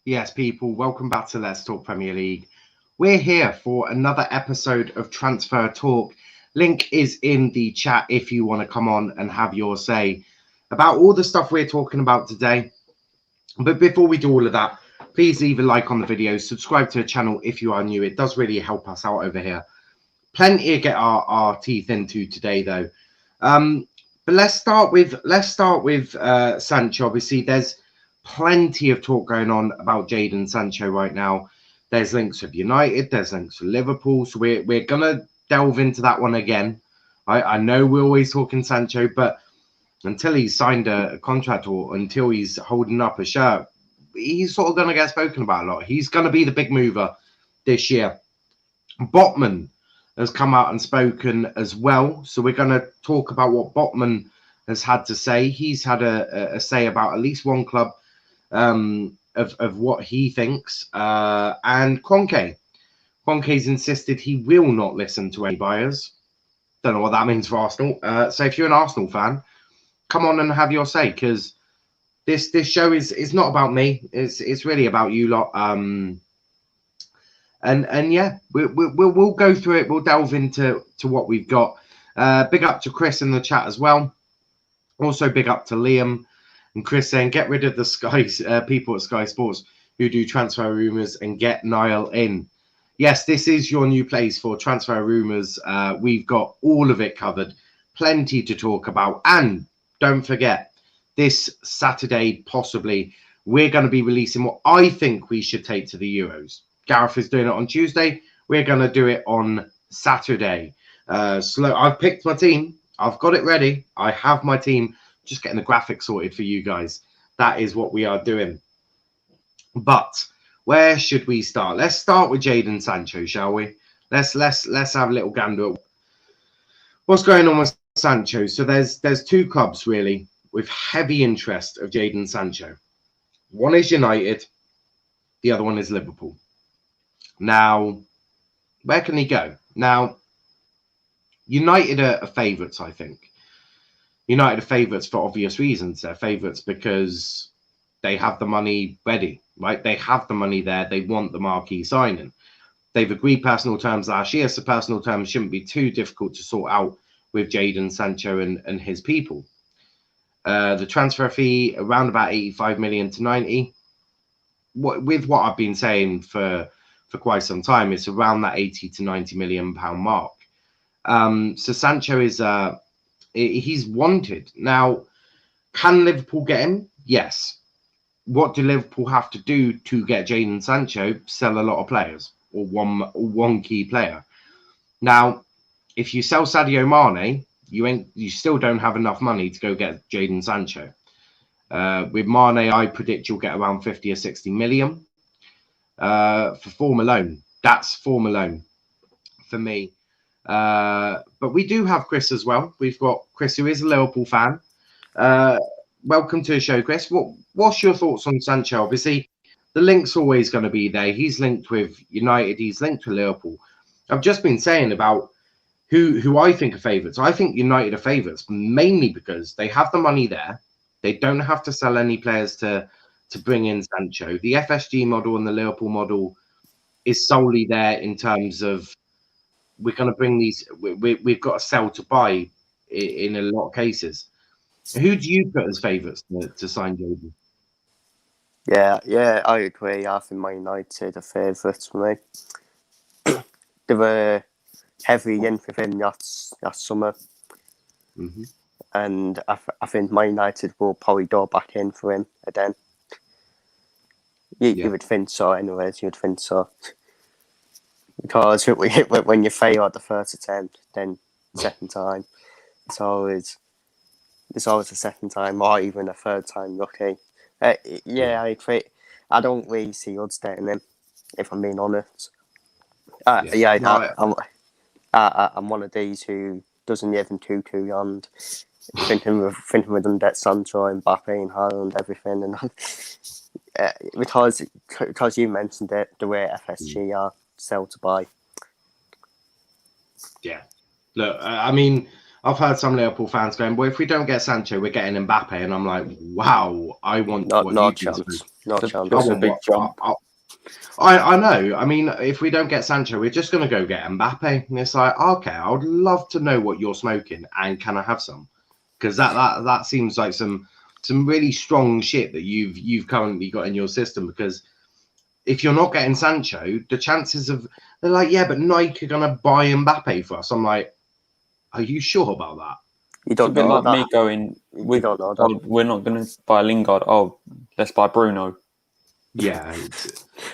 Yes, people, welcome back to Let's Talk Premier League. We're here for another episode of Transfer Talk. Link is in the chat if you want to come on and have your say about all the stuff we're talking about today. But before we do all of that, please leave a like on the video, subscribe to the channel if you are new. It does really help us out over here. Plenty to get our teeth into today, though. But let's start with Sancho. Obviously, there's plenty of talk going on about Jadon Sancho right now. There's links with United, there's links with Liverpool, so we're gonna delve into that one again. I know we're always talking Sancho, but until he's signed a contract or until he's holding up a shirt, he's sort of gonna get spoken about a lot. He's gonna be the big mover this year. Botman has come out and spoken as well, so we're going to talk about what Botman has had to say. He's had a say about at least one club of what he thinks. And Kroenke's insisted he will not listen to any buyers. Don't know what that means for Arsenal. So if you're an Arsenal fan, come on and have your say, because this show is not about me. It's really about you lot. And yeah, we'll go through it. We'll delve into what we've got. Big up to Chris in the chat as well. Also big up to Liam and Chris saying get rid of the Sky people at Sky Sports who do transfer rumours and get Niall in. Yes, this is your new place for transfer rumours. We've got all of it covered. Plenty to talk about. And don't forget, this Saturday, possibly, we're going to be releasing what I think we should take to the Euros. Gareth is doing it on Tuesday. We're going to do it on Saturday. I've picked my team. I've got it ready. I have my team. Just getting the graphics sorted for you guys. That is what we are doing. But where should we start? Let's start with Jadon Sancho, shall we? Let's have a little gander at what's going on with Sancho. So there's two clubs really with heavy interest of Jadon Sancho. One is United. The other one is Liverpool. Now, where can he go? Now, United are favourites, I think. United are favourites for obvious reasons. They're favourites because they have the money ready, right? They have the money there. They want the marquee signing. They've agreed personal terms last year, so personal terms shouldn't be too difficult to sort out with Jadon Sancho and his people. The transfer fee around about 85 million to 90. With what I've been saying for quite some time, it's around that 80 to 90 million pound mark. So Sancho is he's wanted. Now, can Liverpool get him? Yes. What do Liverpool have to do to get Jadon Sancho? Sell a lot of players or one key player. Now, if you sell Sadio Mane, you still don't have enough money to go get Jadon Sancho. With Mane, I predict you'll get around 50 or 60 million. For form alone. That's form alone for me. But we do have Chris as well. We've got Chris, who is a Liverpool fan. Welcome to the show, Chris. What's your thoughts on Sancho? Obviously, the link's always going to be there. He's linked with United. He's linked with Liverpool. I've just been saying about who I think are favourites. I think United are favourites, mainly because they have the money there. They don't have to sell any players to bring in Sancho. The FSG model and the Liverpool model is solely there in terms of we're going to bring these. We've got to sell to buy in a lot of cases. Who do you put as favourites to sign Jadon? Yeah, I agree. I think Man United are favourites for me. They were heavy in for him last summer. Mm-hmm. And I think Man United will probably go back in for him again. You would think so, anyways. You would think so, because when you fail at the first attempt, then second time, it's always a second time or even a third time lucky. I agree. I don't really see odds getting him, if I'm being honest. I'm one of these who doesn't even too young. Thinking with them that Sancho and Mbappe and Haaland, everything, and because you mentioned it, the way FSG are sell to buy. Yeah, look, I mean, I've heard some Liverpool fans going, "Well, if we don't get Sancho, we're getting Mbappe," and I'm like, "Wow, I want no chance." No chance. That's a big jump. I know. I mean, if we don't get Sancho, we're just going to go get Mbappe. And it's like, okay, I would love to know what you're smoking, and can I have some? Because that seems like some really strong shit that you've currently got in your system. Because if you're not getting Sancho, the chances of they're like, yeah, but Nike are going to buy Mbappe for us. I'm like, are you sure about that? You It's a don't bit know like that. me going, You don't know that. we're not going to buy Lingard. Oh, let's buy Bruno. Yeah,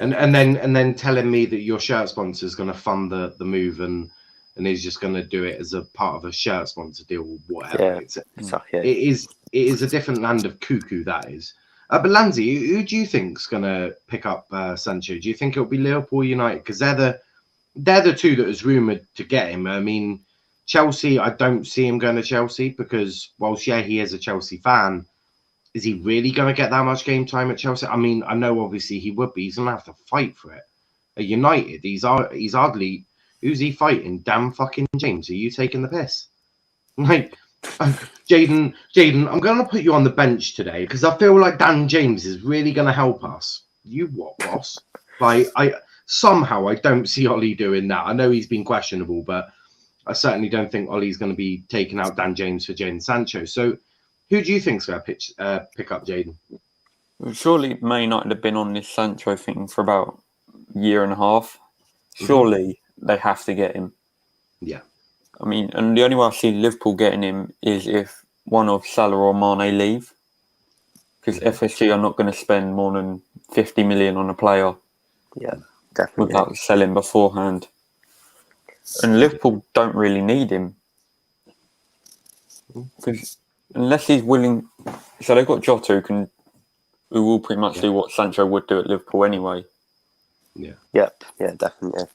and then telling me that your shirt sponsor is going to fund the move and he's just going to do it as a part of a shirt sponsor deal or whatever. Yeah, It's exactly. it is a different land of cuckoo, that is. But Lanzi, who do you think's going to pick up Sancho? Do you think it'll be Liverpool or United? Because they're the two that is rumoured to get him. I mean, Chelsea, I don't see him going to Chelsea because whilst yeah, he is a Chelsea fan, is he really going to get that much game time at Chelsea? I mean, I know obviously he would be. He's going to have to fight for it. At United, he's hardly. Who's he fighting? Damn fucking James. Are you taking the piss? Like, Jaden, I'm going to put you on the bench today because I feel like Dan James is really going to help us. You what, boss? Like, I don't see Ollie doing that. I know he's been questionable, but I certainly don't think Ollie's going to be taking out Dan James for Jadon Sancho. So, who do you think's going to pick up Jadon? Surely Man United have been on this Sancho thing for about a year and a half. Surely they have to get him. Yeah. I mean, and the only way I see Liverpool getting him is if one of Salah or Mane leave. Because FSG are not going to spend more than 50 million on a player. Yeah, definitely. Without selling beforehand. And Liverpool don't really need him. Because unless he's willing... So they've got Jota who will pretty much do what Sancho would do at Liverpool anyway. Yeah. Yep. Yeah, definitely.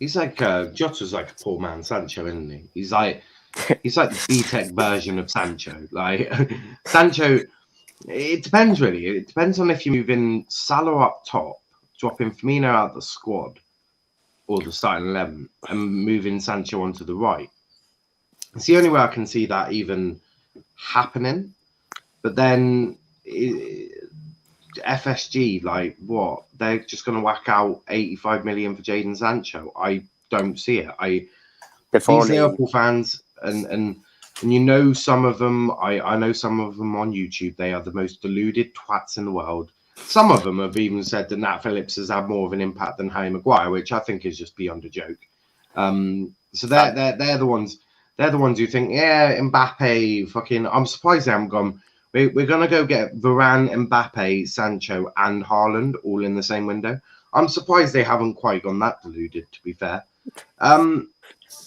He's like Jota's like a poor man Sancho, isn't he? He's like the B-Tech version of Sancho. Like Sancho, it depends really. It depends on if you move in Salah up top, dropping Firmino out the squad or the starting 11, and moving Sancho onto the right. It's the only way I can see that even happening. But then FSG, like what? They're just going to whack out 85 million for Jadon Sancho. I don't see it. These Liverpool fans, and you know some of them, I know some of them on YouTube, they are the most deluded twats in the world. Some of them have even said that Nat Phillips has had more of an impact than Harry Maguire, which I think is just beyond a joke. So they're the ones. They're the ones who think, yeah, Mbappe, fucking. I'm surprised they haven't gone. We're gonna go get Varane, Mbappe, Sancho, and Haaland all in the same window. I'm surprised they haven't quite gone that deluded, to be fair. But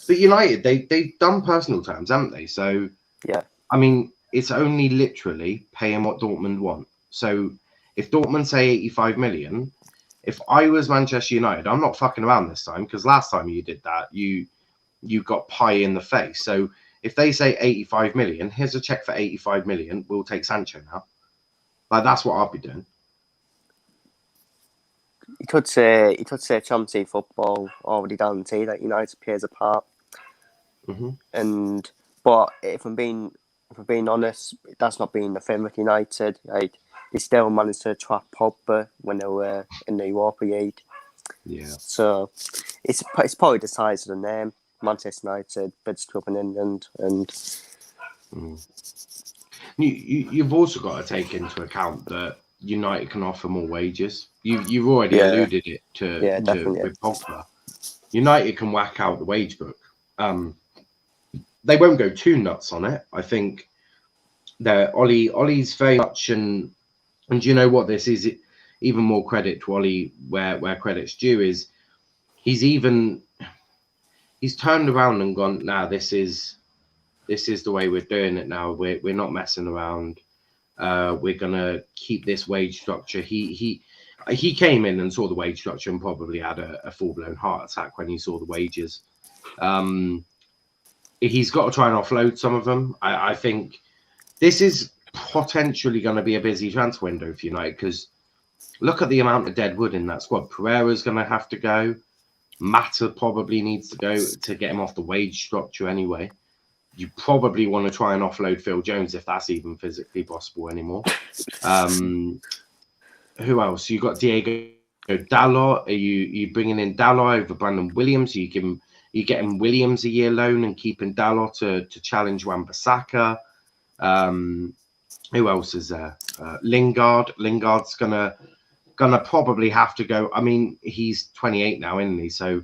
United, they've done personal terms, haven't they? So yeah, I mean, it's only literally paying what Dortmund want. So if Dortmund say 85 million, if I was Manchester United, I'm not fucking around this time because last time you did that, you got pie in the face. So if they say 85 million, here's a check for 85 million. We'll take Sancho now. Like that's what I'll be doing. You could say Chelsea football already guaranteed that United plays a part. But if I'm being honest, that's not been the thing with United. Like they still managed to trap Pogba when they were in the Europa League. Yeah. So it's probably the size of the name. Manchester United, biggest club in England, and you've also got to take into account that United can offer more wages. You've already alluded it to with Pogba. United can whack out the wage book. They won't go too nuts on it. I think that Ollie's very much and you know what, this is even more credit to Ollie where credit's due is he's turned around and gone, nah, this is the way we're doing it now. We're not messing around. We're gonna keep this wage structure. He came in and saw the wage structure and probably had a full-blown heart attack when he saw the wages. He's got to try and offload some of them. I think this is potentially going to be a busy transfer window for United because look at the amount of dead wood in that squad. Pereira's going to have to go. Mata probably needs to go to get him off the wage structure anyway. You probably want to try and offload Phil Jones if that's even physically possible anymore. who else? You got Diego Dalot. Are you bringing in Dalot over Brandon Williams? Are you getting Williams a year loan and keeping Dalot to challenge Wan-Bissaka? Who else is there? Lingard. Lingard's gonna probably have to go. I mean, he's 28 now, isn't he? So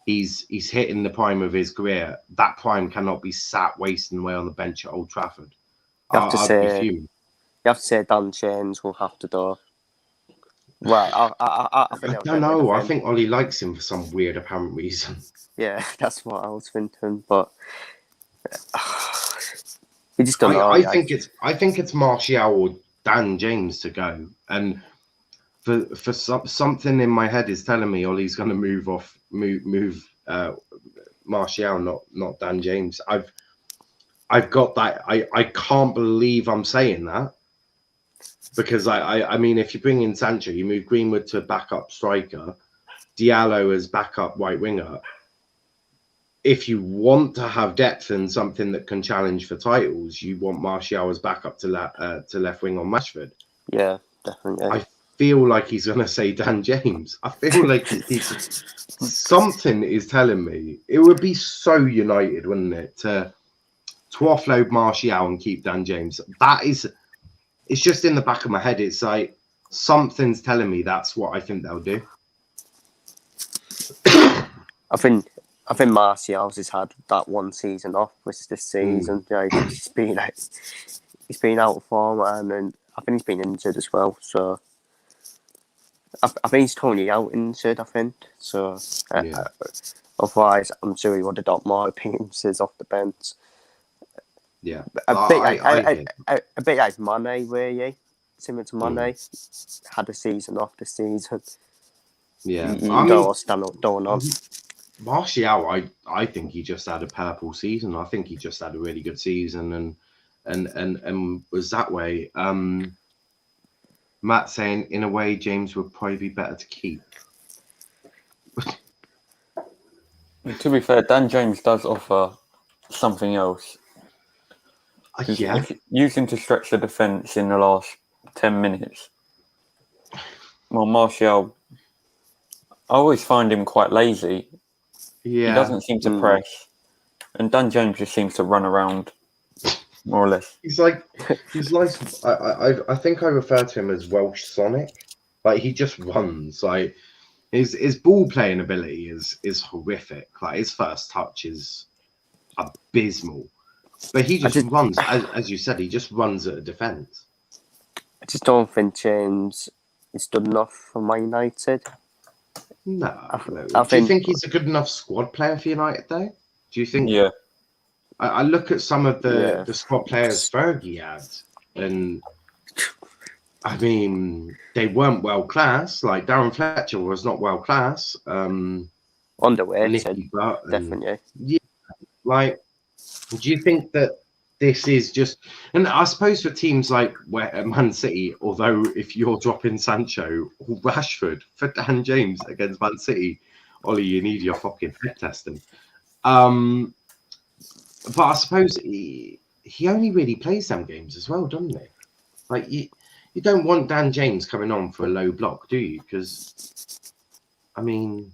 he's hitting the prime of his career. That prime cannot be sat wasting away on the bench at Old Trafford. You have to say Dan James will have to do. Well, I think I don't know. I think Ollie likes him for some weird apparent reason. Yeah, that's what I was thinking, but we just don't know. I think it's Martial or Dan James to go, and for something in my head is telling me Ollie's going to move Martial, not Dan James. I've got that. I can't believe I'm saying that. Because I mean, if you bring in Sancho, you move Greenwood to backup striker, Diallo as backup right winger. If you want to have depth and something that can challenge for titles, you want Martial as backup to left wing on Rashford. Yeah, definitely. I feel like he's going to say Dan James. I feel like something is telling me it would be so United, wouldn't it, to offload Martial and keep Dan James. It's just in the back of my head. It's like something's telling me that's what I think they'll do. I think Martial's has had that one season off, which is this season. Yeah, he's been out of form, and I think he's been injured as well. So I think he's totally out injured. I think so. Otherwise, I'm sure he would have got more appearances off the bench. Yeah, a bit like Mane, really similar to Mane. Had a season off this season. Yeah, don't know. Martial, I think he just had a purple season. I think he just had a really good season and was that way. Matt saying, in a way, James would probably be better to keep. To be fair, Dan James does offer something else. Yeah. If using to stretch the defence in the last 10 minutes. Well, Martial, I always find him quite lazy. Yeah. He doesn't seem to press. And Dan James just seems to run around, more or less. He's like I think I refer to him as Welsh Sonic. Like, he just runs. Like, his ball playing ability is horrific. Like, his first touch is abysmal. But he just runs, as you said, he just runs at a defence. I just don't think James is good enough for Man United. No. Do you think he's a good enough squad player for United, though? Do you think? Yeah. I look at some of the squad players Fergie had, and I mean, they weren't world class. Like, Darren Fletcher was not world class. Underrated, definitely. Yeah, like, do you think that this is just, and I suppose for teams like Man City, although if you're dropping Sancho or Rashford for Dan James against Man City, Ollie, you need your fucking head testing. But I suppose he only really plays them games as well, doesn't he? Like, you don't want Dan James coming on for a low block, do you? Because, I mean,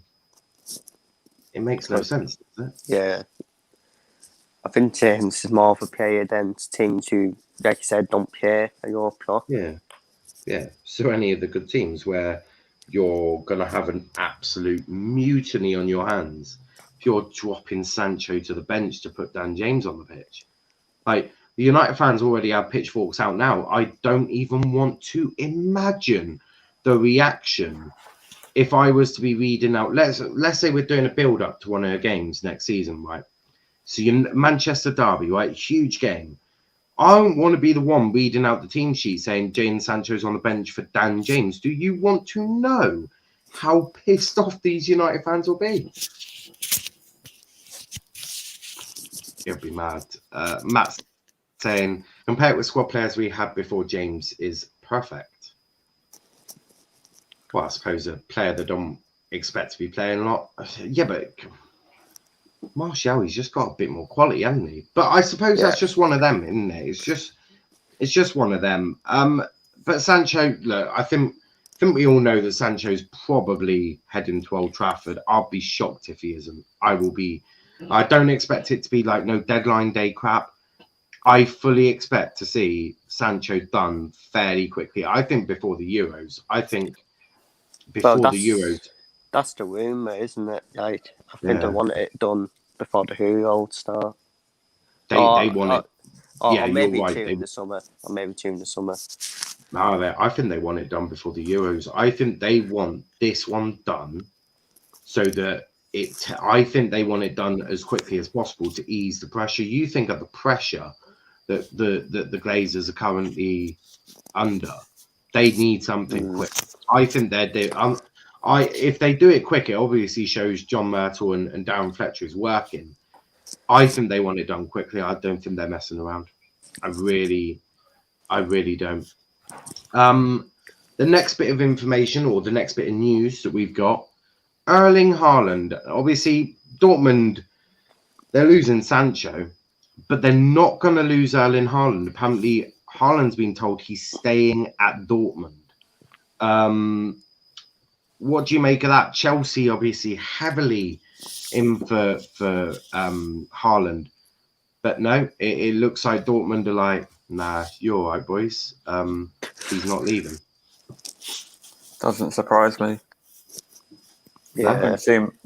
it makes no sense, does it? Yeah. I think James is more of a player than teams who, like you said, don't play a Euro block. Yeah. So any of the good teams where you're going to have an absolute mutiny on your hands if you're dropping Sancho to the bench to put Dan James on the pitch. Like, the United fans already have pitchforks out now. I don't even want to imagine the reaction if I was to be reading out. Let's say we're doing a build-up to one of the games next season, right? So Manchester Derby, right? Huge game. I don't want to be the one reading out the team sheet saying Jadon Sancho's on the bench for Dan James. Do you want to know how pissed off these United fans will be? It'll be mad. Matt's saying, compare it with squad players we had before James is perfect. Well, I suppose a player that don't expect to be playing a lot. Yeah, but Martial, he's just got a bit more quality, hasn't he? But I suppose that's just one of them, isn't it? It's just one of them. But Sancho, look, I think think we all know that Sancho's probably heading to Old Trafford. I'll be shocked if he isn't. I don't expect it to be like no deadline day crap. I fully expect to see Sancho done fairly quickly. I think before the Euros. That's the rumour, isn't it? Like, I think they Yeah. want it done before the Euros start. They want it. Yeah, Or you're maybe right. during the summer. No, I think they want it done before the Euros. I think they want this one done so that I think they want it done as quickly as possible to ease the pressure. You think of the pressure that the Glazers are currently under. They need something quick. I think if they do it quick, it obviously shows John Myrtle and Darren Fletcher is working. I think they want it done quickly. I don't think they're messing around. I really don't. The next bit of information or the next bit of news that we've got, Erling Haaland. Obviously, Dortmund, they're losing Sancho, but they're not going to lose Erling Haaland. Apparently, Haaland's been told he's staying at Dortmund. What do you make of that? Chelsea obviously heavily in for Haaland, but no, it looks like Dortmund are like, nah, you're all right, boys. He's not leaving. Doesn't surprise me. Yeah.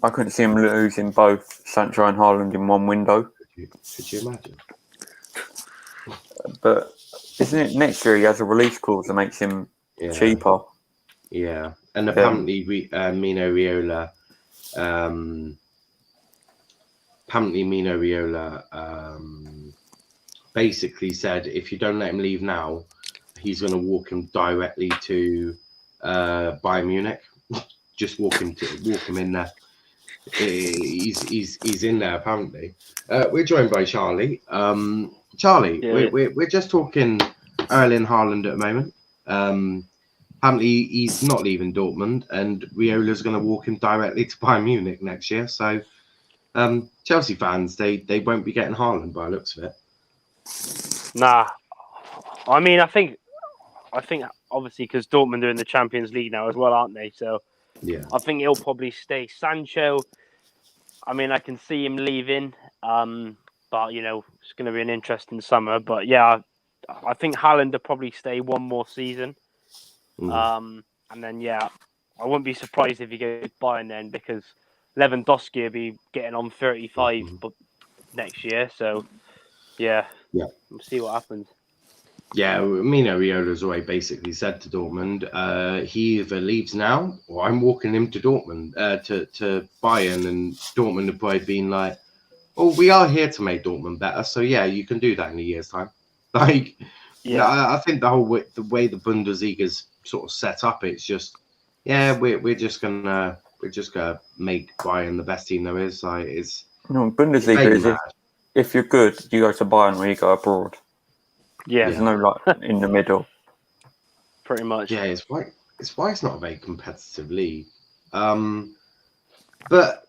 I couldn't see him losing both Sancho and Haaland in one window. Could you imagine? But isn't it next year he has a release clause that makes him cheaper? Yeah, and apparently Mino Raiola, basically said if you don't let him leave now, he's going to walk him directly to Bayern Munich. Just walk him in there. He's in there apparently. We're joined by Charlie. Charlie, we're just talking Erling Haaland at the moment. Apparently he's not leaving Dortmund, and Riola's going to walk him directly to Bayern Munich next year. So Chelsea fans, they won't be getting Haaland by the looks of it. Nah, I mean, I think obviously because Dortmund are in the Champions League now as well, aren't they? So yeah, I think he'll probably stay. Sancho, I mean, I can see him leaving, but you know, it's going to be an interesting summer. But yeah, I think Haaland will probably stay one more season, and then I wouldn't be surprised if he goes Bayern then, because Lewandowski will be getting on 35 but next year. So yeah, we'll see what happens. Yeah, Mino Riola's already basically said to Dortmund, he either leaves now or I'm walking him to Dortmund, to Bayern, and Dortmund have probably been like, oh, we are here to make Dortmund better, so yeah, you can do that in a year's time. Like, I think the way the Bundesliga's sort of set up, it's just, we're just gonna make Bayern the best team there is. Like, it's Bundesliga is if you're good, you go to Bayern or you go abroad. Yeah, there's no like in the middle. Pretty much. Yeah, it's why it's not a very competitive league. But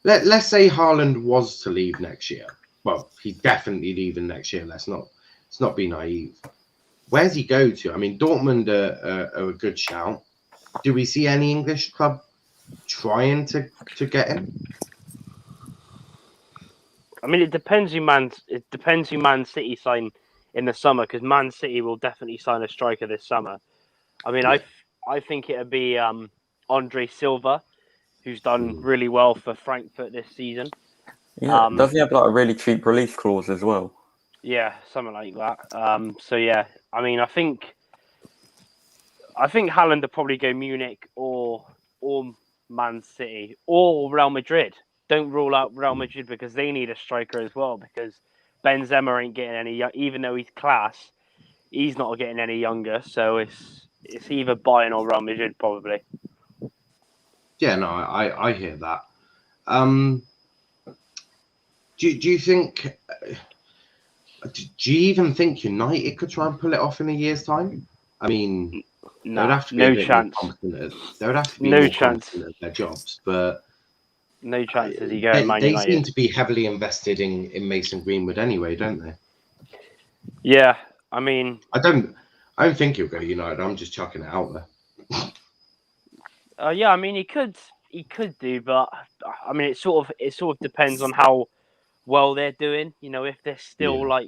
let's say Haaland was to leave next year. Well, he's definitely leaving next year. Let's not be naive. Where's he go to? I mean, Dortmund are a good shout. Do we see any English club trying to get him? I mean, it depends who Man City sign in the summer, because Man City will definitely sign a striker this summer. I mean, I think it'll be Andre Silva, who's done really well for Frankfurt this season. Yeah, doesn't he have like a really cheap release clause as well? Yeah, something like that. So yeah, I mean, I think Haaland will probably go Munich or Man City or Real Madrid. Don't rule out Real Madrid, because they need a striker as well, because Benzema ain't getting any, even though he's class, he's not getting any younger. So it's either Bayern or Real Madrid probably. Yeah, no, I hear that. Do you think? Do you even think United could try and pull it off in a year's time? I mean, there would have to be no chance. There would have to be no chance of their jobs, but no chance does he go in Man United. They seem to be heavily invested in Mason Greenwood anyway, don't they? Yeah, I mean, I don't think he'll go United. I'm just chucking it out there. Yeah, I mean, he could do, but I mean, it sort of depends on how well they're doing. You know, if they're still Yeah.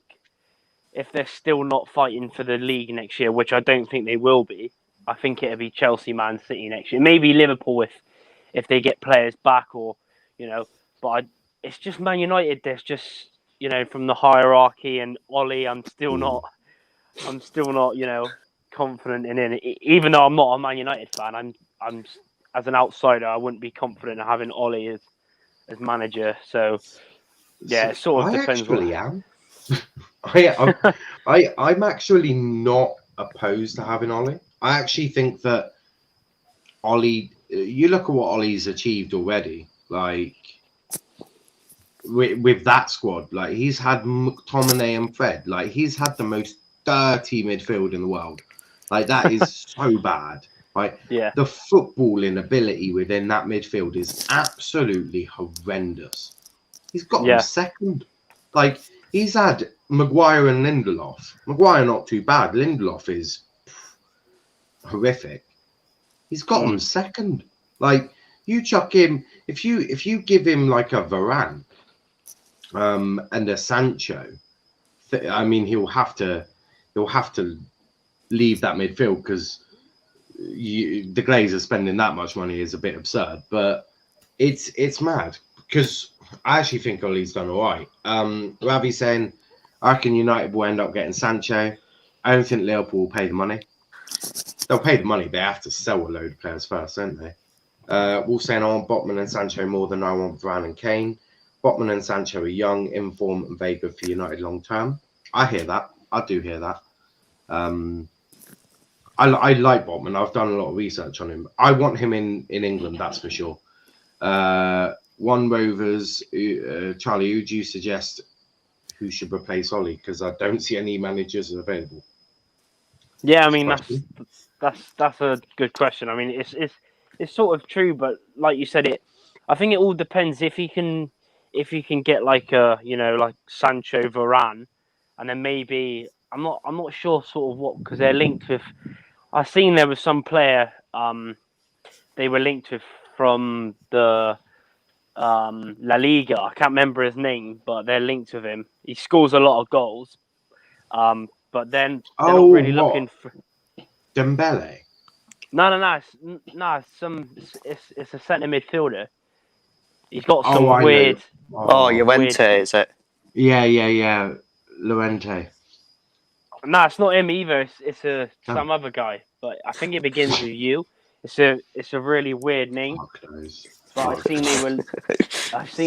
if they're still not fighting for the league next year, which I don't think they will be. I think it'll be Chelsea, Man City next year. Maybe Liverpool if they get players back, or But it's just Man United. There's just from the hierarchy and Ollie. I'm still not. Confident in it. Even though I'm not a Man United fan, I'm as an outsider, I wouldn't be confident in having Ollie as manager. So yeah, it sort of I depends. actually am. I'm actually not opposed to having Ollie. I actually think that Ollie. You look at what Ollie's achieved already. Like with that squad, like he's had McTominay and Fred. Like he's had the most dirty midfield in the world. Like that is so bad. Like Yeah. the footballing ability within that midfield is absolutely horrendous. He's got him second. Like he's had Maguire and Lindelof. Maguire not too bad. Lindelof is horrific. He's got him second. Like you chuck him if you give him like a Varane and a Sancho. I mean he'll have to leave that midfield because the Glazers spending that much money is a bit absurd. But it's mad because I actually think Ollie's done all right. Ravi saying, I reckon United will end up getting Sancho. I don't think Liverpool will pay the money. They'll pay the money. They have to sell a load of players first, don't they? Wolf saying, I want Botman and Sancho more than I want Varane and Kane. Botman and Sancho are young, in form, and very good for United long term. I hear that. I do hear that. I like Botman. I've done a lot of research on him. I want him in England, that's for sure. One Rovers, Charlie, who do you suggest who should replace Ollie? Because I don't see any managers available. Yeah, I mean that's a good question. I mean it's sort of true, but like you said, I think it all depends if he can get like like Sancho, Varane, and then maybe I'm not sure sort of what, because they're linked with. I've seen there was some player they were linked with from the La Liga. I can't remember his name, but they're linked with him. He scores a lot of goals, but then they're not really looking for Dembele. No. It's a centre midfielder. He's got some weird. Llorente, is it? Yeah. Llorente. No, it's not him either. It's some other guy, but I think it begins with U. It's a really weird name. But I've seen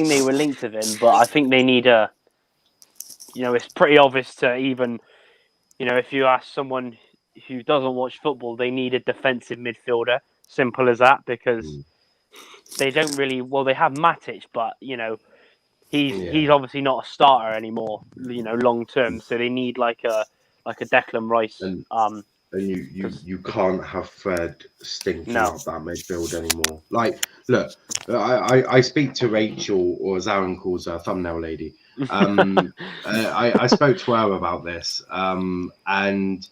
they were linked with him, but I think they need a. It's pretty obvious to even, if you ask someone who doesn't watch football, they need a defensive midfielder. Simple as that, because they don't really. Well, they have Matic, but he's obviously not a starter anymore. Long term, so they need like a Declan Rice. And you can't have Fred stinking up that midfield anymore. Like, look, I speak to Rachel, or as Aaron calls her, thumbnail lady. I spoke to her about this, and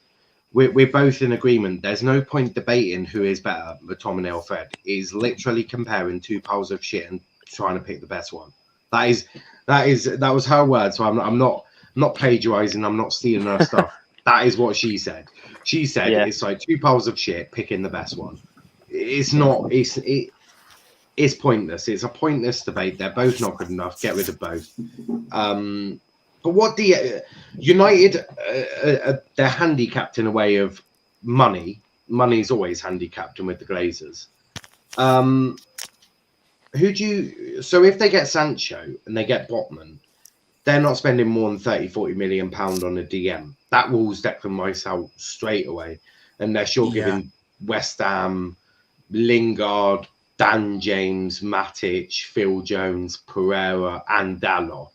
we're both in agreement. There's no point debating who is better, McTominay or Fred. Is literally comparing two piles of shit and trying to pick the best one. That was her word. So I'm not plagiarizing. I'm not stealing her stuff. That is what she said. She said it's like two piles of shit picking the best one. It's not. It's pointless. It's a pointless debate. They're both not good enough. Get rid of both. But what the United? They're handicapped in a way of money. Money's always handicapped, and with the Glazers. So if they get Sancho and they get Botman, they're not spending more than 30-40 million pound on a DM. That rules Declan Rice out straight away. And they're sure giving West Ham, Lingard, Dan James, Matic, Phil Jones, Pereira, and Dalot.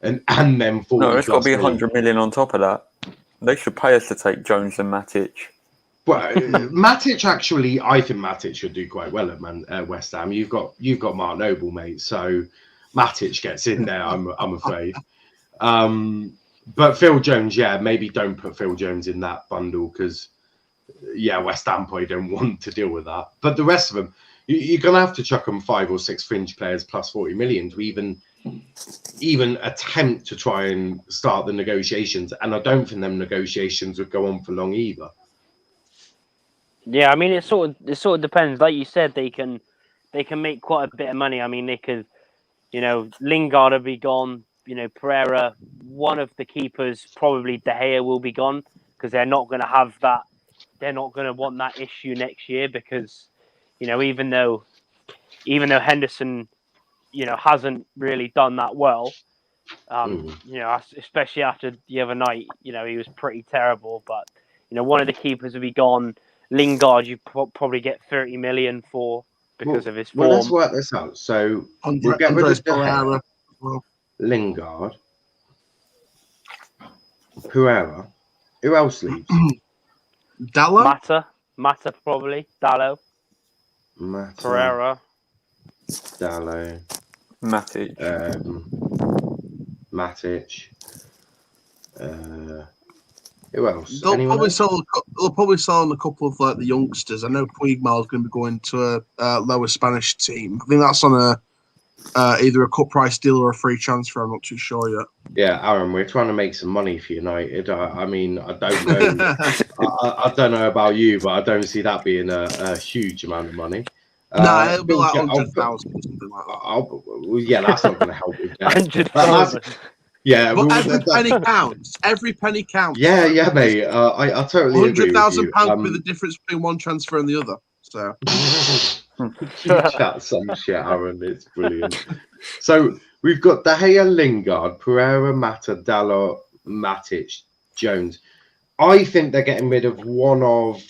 And then 40. No, it's got to be 100 million on top of that. They should pay us to take Jones and Matic. Well, Matic actually, I think Matic should do quite well at West Ham. You've got Mark Noble, mate. So Matic gets in there. I'm afraid. But Phil Jones, maybe don't put Phil Jones in that bundle because yeah, West Ham probably don't want to deal with that. But the rest of them, you're going to have to chuck them 5 or 6 fringe players plus 40 million to even attempt to try and start the negotiations. And I don't think them negotiations would go on for long either. Yeah, I mean, it sort of depends. Like you said, they can make quite a bit of money. I mean, they could, Lingard will be gone. Pereira, one of the keepers, probably De Gea will be gone because they're not going to have that. They're not going to want that issue next year because, even though Henderson, hasn't really done that well, especially after the other night, he was pretty terrible. But one of the keepers will be gone. Lingard, you probably get 30 million for because of his form. Well, let's work this out. So we'll get rid of Pereira, Lingard, Pereira. Who else leaves? Dallo? Mata probably. Dallo. Pereira. Dallo. Matic. Matic. Who else? They'll probably sell on a couple of the youngsters. I know Puigmal is going to be going to a lower Spanish team. I think that's on either a cut price deal or a free transfer. I'm not too sure yet. Yeah, Aaron, we're trying to make some money for United. I mean, I don't know. I don't know about you, but I don't see that being a huge amount of money. No, it'll be like 100,000 or something like that. Yeah, that's not going to help with that. 100,000. Yeah, but every penny counts. Every penny counts. Yeah, mate. I totally agree. £100,000 with the difference between one transfer and the other. So you chat some shit, Aaron. It's brilliant. So we've got De Gea, Lingard, Pereira, Mata, Dalot, Matic, Jones. I think they're getting rid of one of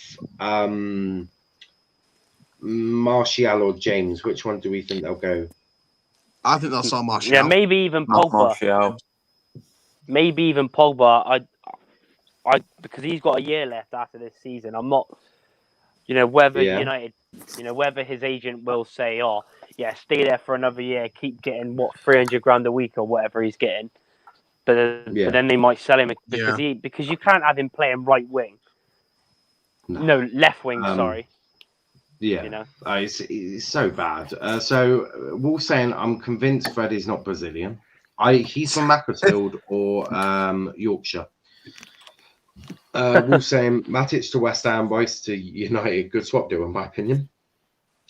Martial or James. Which one do we think they'll go? I think they'll sell Martial. Yeah, maybe even Pogba. Maybe even Pogba. I because he's got a year left after this season. I'm not, whether United, whether his agent will say, "Oh, yeah, stay there for another year, keep getting 300 grand a week or whatever he's getting," but then they might sell him because you can't have him playing right wing. No, left wing. Sorry. Yeah, it's so bad. So Wolf saying, I'm convinced Freddie's not Brazilian. He's from Macclesfield or Yorkshire. Wolf saying Matic to West Ham, Rice to United. Good swap deal, in my opinion.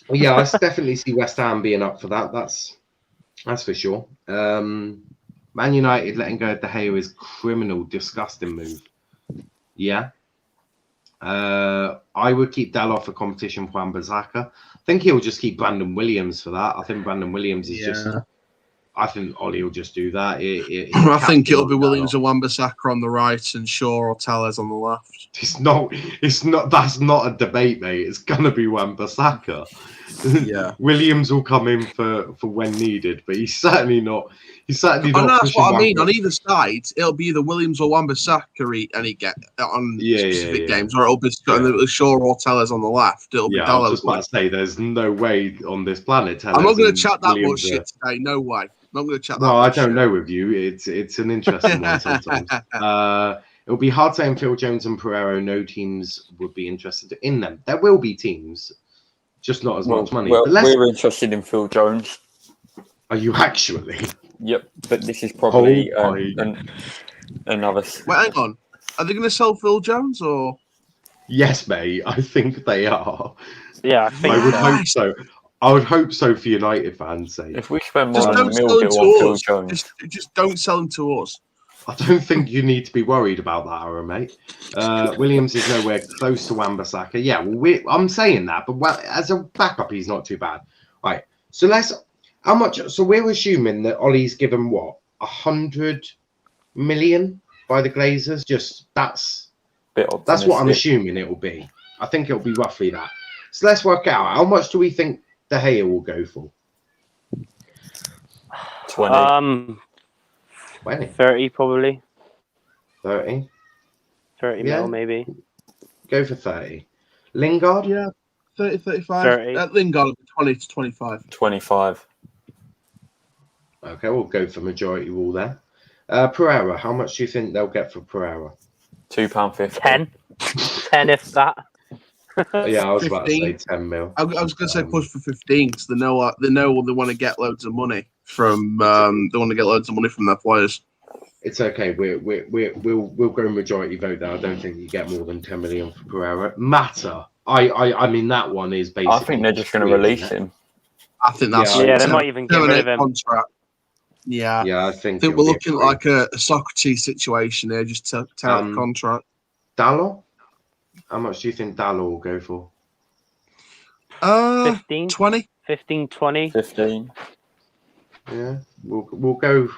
Yeah, I definitely see West Ham being up for that. That's for sure. Man United letting go of De Gea is criminal, disgusting move. Yeah. I would keep Dalot for competition for Wan-Bissaka. I think he'll just keep Brandon Williams for that. I think Brandon Williams is just. I think Ollie will just do that. I think it'll be Williams and Wan-Bissaka on the right and Shaw or Telles on the left. It's not. That's not a debate, mate. It's gonna be Wan-Bissaka. Yeah. Williams will come in for when needed, but he's certainly not. He's certainly not. That's what I mean. On either side, it'll be either Williams or Wan-Bissaka and he get on specific games, or it'll be Shaw or Telles on the left. It'll be Dalot. I was just about to say, there's no way on this planet. I'm not going to chat that much shit today. No way. I'm not going to chat that. No, I don't know with you. It's an interesting one sometimes. It'll be hard saying Phil Jones and Pereira. No teams would be interested in them. There will be teams, just not as much money. Well, we're interested in Phil Jones. Are you actually? Yep, but this is probably another. Wait, hang on. Are they going to sell Phil Jones or? Yes, mate. I think they are. Yeah, I think I would hope so. I would hope so for United fans' sake. If we spend more than $1 million on Phil Jones, just don't sell him to us. I don't think you need to be worried about that, Aaron, mate. Williams is nowhere close to Wan-Bissaka. Yeah, well, I'm saying that, but as a backup, he's not too bad. Right. So how much? So we're assuming that Ollie's given what, 100 million by the Glazers. That's what I'm assuming it will be. I think it'll be roughly that. So let's work out how much do we think De Gea will go for? 20. 30 probably. 30. 30 mil maybe. Go for 30. Lingard? Yeah, 30, 35. 30. Lingard will be 20 to 25. 25. Okay, we'll go for majority rule there. Pereira, how much do you think they'll get for Pereira? £2.50. 10. 10 if that. Yeah, I was about to say 15. 10 mil. I was going to say push for 15 because they know they want to get loads of money from they want to get loads of money from their players. It's okay. We'll go majority vote there. I don't think you get more than 10 million for Pereira. Mata. I mean that one is basically. I think they're just going to release him. I think that's Yeah, they might even get rid of him. Contract. Yeah, Yeah, I think we're looking at like a Socrates situation here. Just tear out the contract. Dallo? How much do you think Dallo will go for? 15, 20. 15, 20. 15. Yeah, we'll go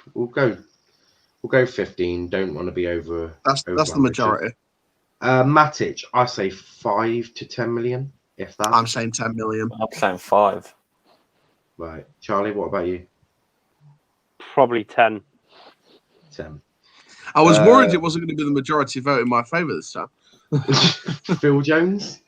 15. Don't want to be over. That's the majority. Matic, I say 5 to 10 million, if that. I'm saying 10 million. I'm saying 5. Right, Charlie. What about you? Probably 10. 10. I was worried it wasn't going to be the majority vote in my favour this time. Phil Jones.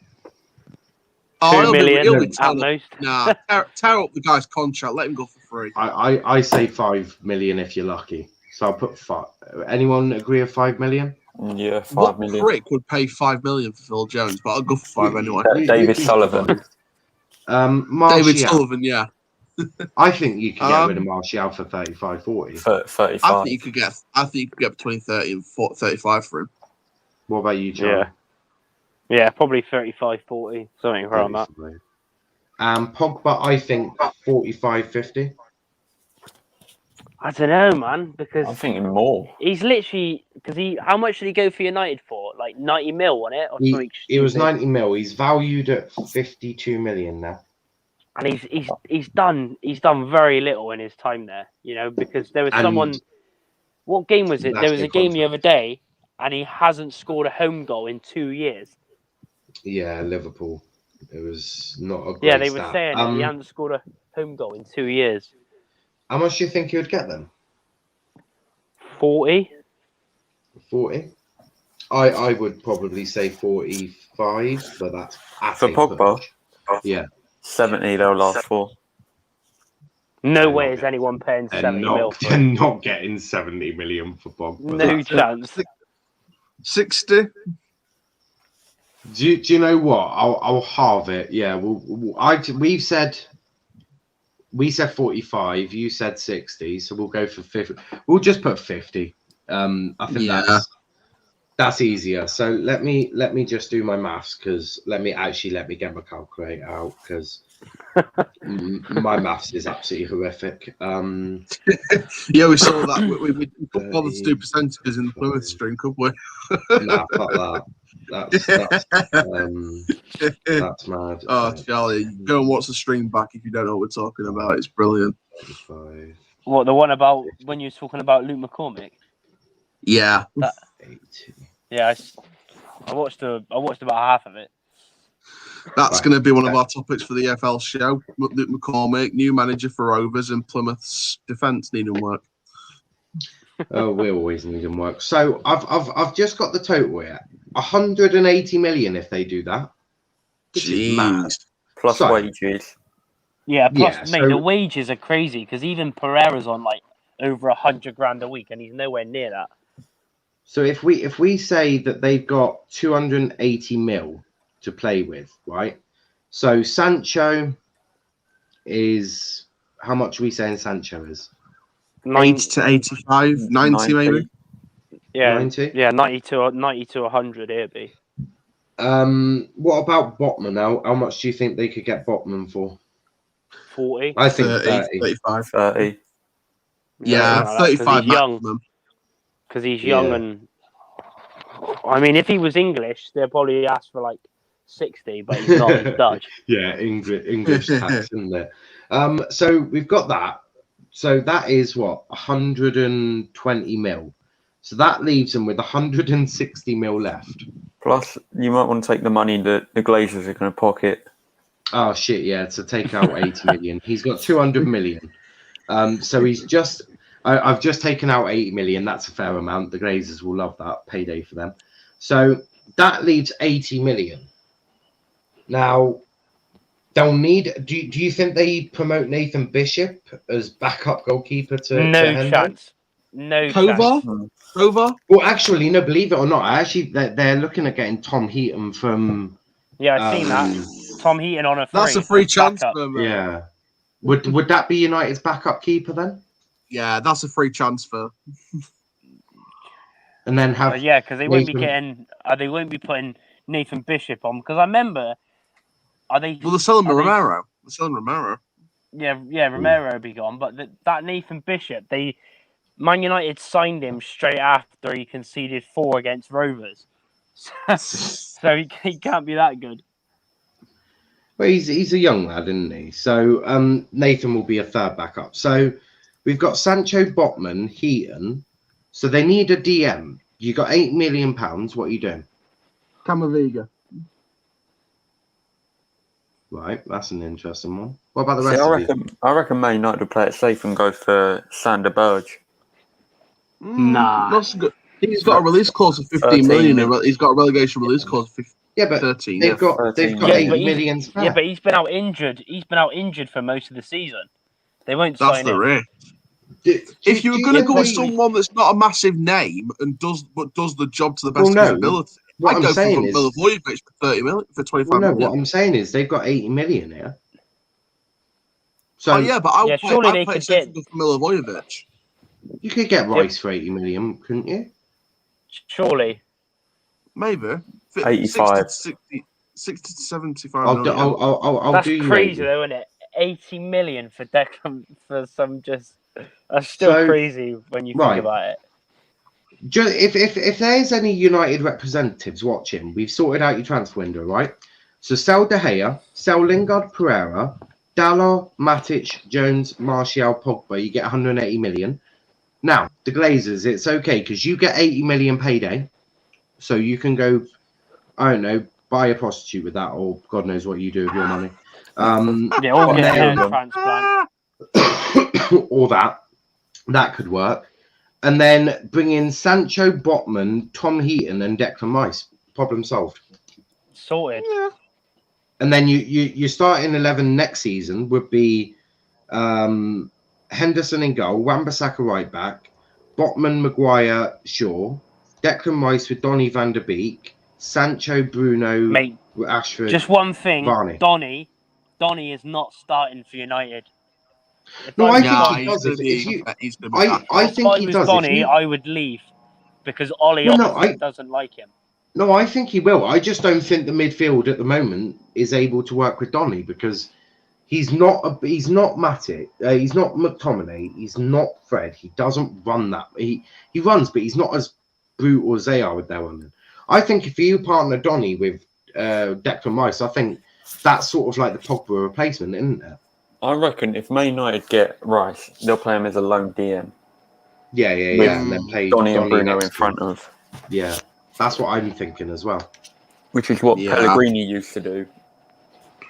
2 million he'll be at most. Nah, tear up the guy's contract. Let him go for free. I say 5 million if you're lucky. So I'll put 5. Anyone agree with 5 million? Yeah, 5 what million. prick would pay 5 million for Phil Jones? But I'll go for 5 anyway. David Sullivan. David Sullivan, yeah. I think you can get rid of Martial for 35, 40. 35. I think you could get between 30 and 35 for him. What about you, Charlie? Yeah, probably 35, 40, something around that. Pogba, I think 45, 50. I don't know, man, because I'm thinking more. he's literally how much did he go for United for? Like 90 mil on it, or something? He was stupid? 90 mil. He's valued at 52 million now. And he's done very little in his time there, because there was someone. What game was it? There was a game the other day, and he hasn't scored a home goal in 2 years. Yeah, Liverpool. It was not a great Yeah, they were saying he hadn't scored a home goal in 2 years. How much do you think he would get then? 40. 40? I would probably say 45, but that's For Pogba? Yeah. 70 they'll last for. No way is anyone paying 70 mil for They're him. not getting 70 million for Pogba. No chance. 60. Do you know what? I'll halve it. Yeah, we said 45. You said 60, so we'll go for 50. We'll just put 50. I think that's easier. So let me just do my maths because let me get my calculator out because my maths is absolutely horrific. Yeah, we saw that. We couldn't bother to do percentages in the Plymouth stream, could we? Nah, fuck that. That's mad. Oh, Charlie, go and watch the stream back if you don't know what we're talking about. It's brilliant. 35, What, the one about when you were talking about Luke McCormick? Yeah. 80. Yeah, I watched about half of it. That's going to be one of our topics for the EFL show. Luke McCormick, new manager for Rovers, and Plymouth's defence needing work. Oh, we always need them work. So I've just got the total here. 180 million if they do that. Which is mad. Plus wages. Yeah, plus, Yeah, mate, the wages are crazy because even Pereira's on like over 100 grand a week, and he's nowhere near that. So if we say that they've got 280 mil to play with, right? So Sancho is how much are we saying Sancho is? 80 to 85, 90 maybe. Yeah, 90? Yeah, 90 to 100 it'd be. What about Botman? How much do you think they could get Botman for? 40. I think 30, 35. 30. Yeah, 35 maximum. Because he's young and I mean, if he was English, they'd probably ask for like 60, but he's not. He's Dutch. Yeah, English tax, isn't there? So we've got that. So that is what 120 mil. So that leaves them with 160 mil left. Plus, you might want to take the money that the Glazers are going to pocket. Oh shit! Yeah, to take out 80 million. He's got 200 million. So he's just. I've just taken out 80 million. That's a fair amount. The Glazers will love that payday for them. So that leaves 80 million. Now, they'll need. Do you think they promote Nathan Bishop as backup goalkeeper to No Hendo? chance. No chance. Over? Well, actually, no. Believe it or not, they're looking at getting Tom Heaton from Yeah, I've seen that. Tom Heaton on a free. That's a free as backup. transfer, mate. Yeah. Would that be United's backup keeper then? Yeah, that's a free transfer. And then have Yeah, because they won't be Nathan- getting. They won't be putting Nathan Bishop on. Because I remember. Are they? Well, they're selling are they- Romero. They're selling Romero. Yeah, Romero will be gone. But that Nathan Bishop, Man United signed him straight after he conceded 4 against Rovers. So he can't be that good. Well, he's a young lad, isn't he? So Nathan will be a third backup. So we've got Sancho, Botman, Heaton. So they need a DM. You got £8 million. What are you doing? Camavinga. Right, that's an interesting one. What about the See, rest of you? I reckon Man United will play it safe and go for Sander Berge. Nah. That's good. He's got a release clause of 15 13 million. million. He's got a relegation release clause of 15, Yeah, but 13. they've got 13. Yeah, 8 but million spare. Yeah, but he's been out injured. He's been out injured for most of the season. They won't That's sign the him. risk. If If you were going to go with someone that's not a massive name and does the job to the best Well, of no. his ability, What I'd I'm go saying for is- Milivojevic for 30 million, for 25 Well, no, million. what I'm saying is they've got 80 million here. So Oh yeah, but I Yeah, would play, surely I'd they play could safe get- and go for Milivojevic. you could get Rice for 80 million, couldn't you? Surely. Maybe 85. 60 to 75 I'll do, million. I'll That's do you crazy 80. though, isn't it? 80 million for Declan for some just. That's still So, crazy when you right. think about it. If there's any United representatives watching, we've sorted out your transfer window, right? So sell De Gea, sell Lingard, Pereira, Dalot, Matic, Jones, Martial, Pogba. You get 180 million. Now the Glazers, it's okay because you get 80 million payday, so you can go, I don't know, buy a prostitute with that, or God knows what you do with your money. Yeah, all and get then- hair transplant. or that could work. And then bring in Sancho, Botman, Tom Heaton, and Declan Rice. Problem solved. Sorted. And then you start in 11 next season would be Henderson in goal, Wan-Bissaka right back, Botman, Maguire, Shaw, Declan Rice with Donny van der Beek, Sancho, Bruno, Mate, Ashford. just one thing. Varney. Donny is not starting for United. If No, I I was think Nah, he he's does. going to If be. you- He's going to be. I back think if I he was does. If Donny, you- I would leave because Ollie No, obviously doesn't like him. No, I think he will. I just don't think the midfield at the moment is able to work with Donny because he's not Matic, he's not McTominay, he's not Fred. He doesn't run that. He runs, but he's not as brutal as they are with their running. I think if you partner Donny with Declan Rice, I think that's sort of like the Pogba replacement, isn't it? I reckon if Man United get Rice, they'll play him as a lone DM. Yeah, With and then play Donny and Bruno next in to front him. of, Yeah, that's what I'm thinking as well. which is what Yeah. Pellegrini used to do.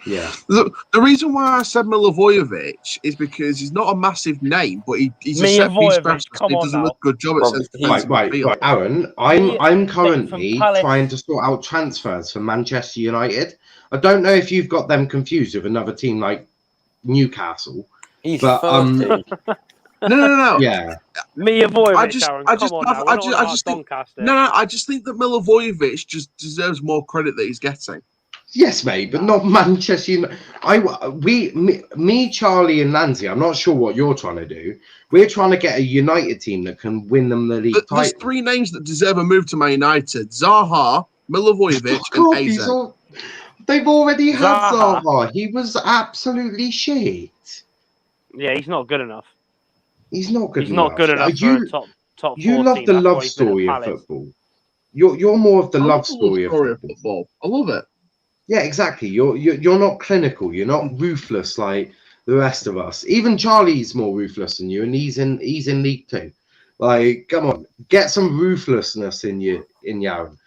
Yeah, The reason why I said Milivojevic is because he's not a massive name, but he's a set piece Milivojevic, specialist. come He on does a now. really good job at Rob, centre he- defence right, midfield. Aaron. He- I'm from currently Palace- trying to sort out transfers for Manchester United. I don't know if you've got them confused with another team like Newcastle. He's But, 30. No. Yeah, Milivojevic, I just- Aaron, I come just- on I- now. I We're just- not I on just think- Doncaster. No, I just think that Milivojevic just deserves more credit that he's getting. yes, mate, but not Manchester United. Me, Charlie, and Lanzi. I'm not sure what you're trying to do. We're trying to get a United team that can win them the league There's title. 3 names that deserve a move to Man United: Zaha, Milivojevic, Fuck off, and he's Eze. all- They've already had Zaha. Zaha. He was absolutely shit. Yeah, he's not good enough. He's not good He's enough. not good enough for a top You 4 love team. the That's love why he's been at story of Palace. football. You're more of the I love love the story of football. football. I love it. Yeah, exactly. You're not clinical. You're not ruthless like the rest of us. Even Charlie's more ruthless than you, and he's in League Two. Like, come on, get some ruthlessness in you, Aaron.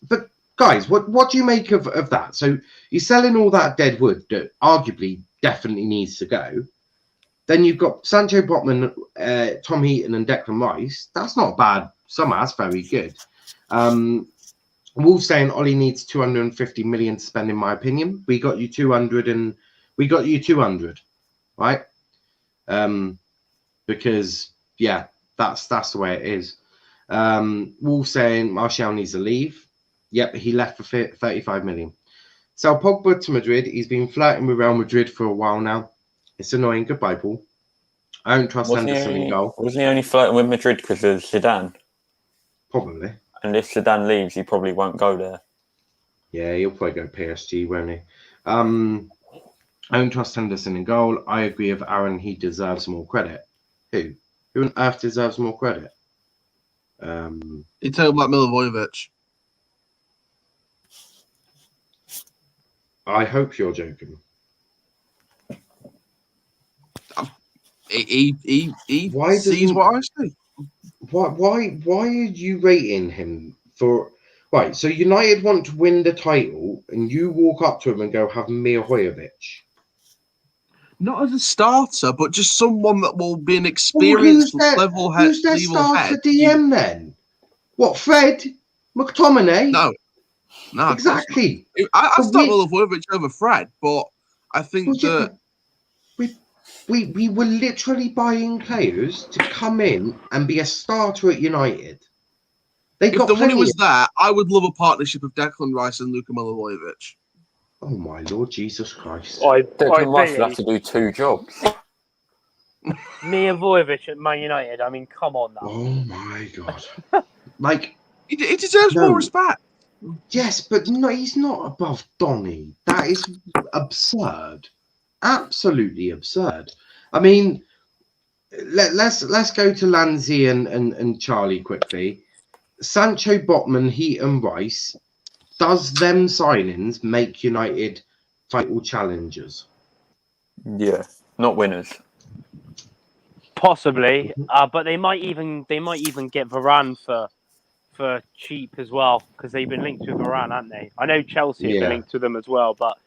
But guys, what do you make of that? So you're selling all that dead wood that arguably definitely needs to go. Then you've got Sancho, Botman, Tom Heaton, and Declan Rice. That's not bad. Somehow that's very good. Wolves saying Ollie needs 250 million to spend, in my opinion. We got you 200, right? Because yeah, that's the way it is. Wolves saying Martial needs to leave. Yep, he left for 35 million. Sell Pogba to Madrid. He's been flirting with Real Madrid for a while now. It's annoying. Goodbye, Paul. I don't trust Henderson in goal. Wasn't he only flirting with Madrid because of Zidane? Probably. And if Zidane leaves, he probably won't go there. Yeah, he'll probably go PSG, won't he? I don't trust Henderson in goal. I agree with Aaron. He deserves more credit. Who? Who on earth deserves more credit? You talking about Milivojevic? I hope you're joking. He Why sees doesn't- what I see. Why are you rating him for? Right, so United want to win the title, and you walk up to him and go, "Have Milivojevic." Not as a starter, but just someone that will be an Well, experienced level head. Who's their starter DM then? What, Fred? McTominay? No, Exactly. I So start Milivojevic over Fred, but I think that we were literally buying players to come in and be a starter at United. They if got the money plenty was of- there, I would love a partnership of Declan Rice and Luka Milivojevic. Oh my Lord Jesus Christ! Declan Rice will have to do 2 jobs. Milivojevic at Man United. I mean, come on now. Oh my God! Like, He deserves No. more respect. yes, but no, he's not above Donny. That is absurd. Absolutely absurd. I mean, let's go to Lanzi and Charlie quickly. Sancho, Botman, Heat, and Rice. Does them signings make United title challengers? Yeah, not winners. Possibly, but they might even get Varane for cheap as well because they've been linked with Varane, haven't they? I know Chelsea have been Yeah. linked to them as well, but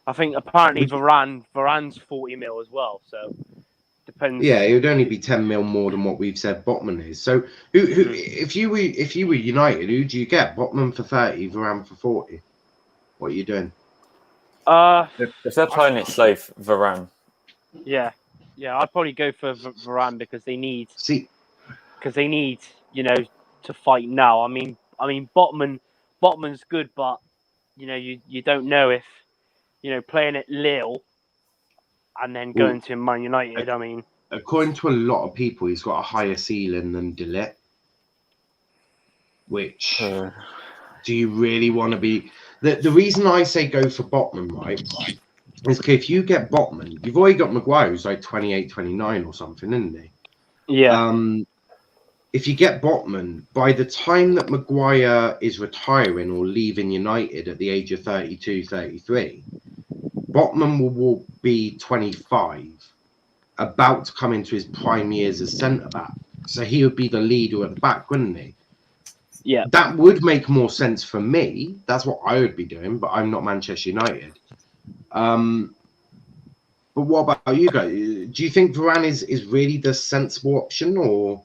I think apparently Varane's 40 mil as well. So depends. Yeah, it would only be 10 mil more than what we've said Botman is. So, who if you were United, who do you get? Botman for 30, Varane for 40. What are you doing? If they're playing it safe, Varane. Yeah, I'd probably go for Varane because they need See, to fight now. I mean Botman's good, but you don't know if playing at Lille and then going to Man United. I mean, according to a lot of people, he's got a higher ceiling than De Ligt. Which do you really want to be? The reason I say go for Botman, right, is okay, if you get Botman, you've already got Maguire, who's like 28, 29 or something, isn't he? yeah. If you get Botman, by the time that Maguire is retiring or leaving United at the age of 32, 33, Botman will be 25, about to come into his prime years as centre-back. So he would be the leader at the back, wouldn't he? Yeah. That would make more sense for me. That's what I would be doing, but I'm not Manchester United. But what about you guys? Do you think Varane is really the sensible option, or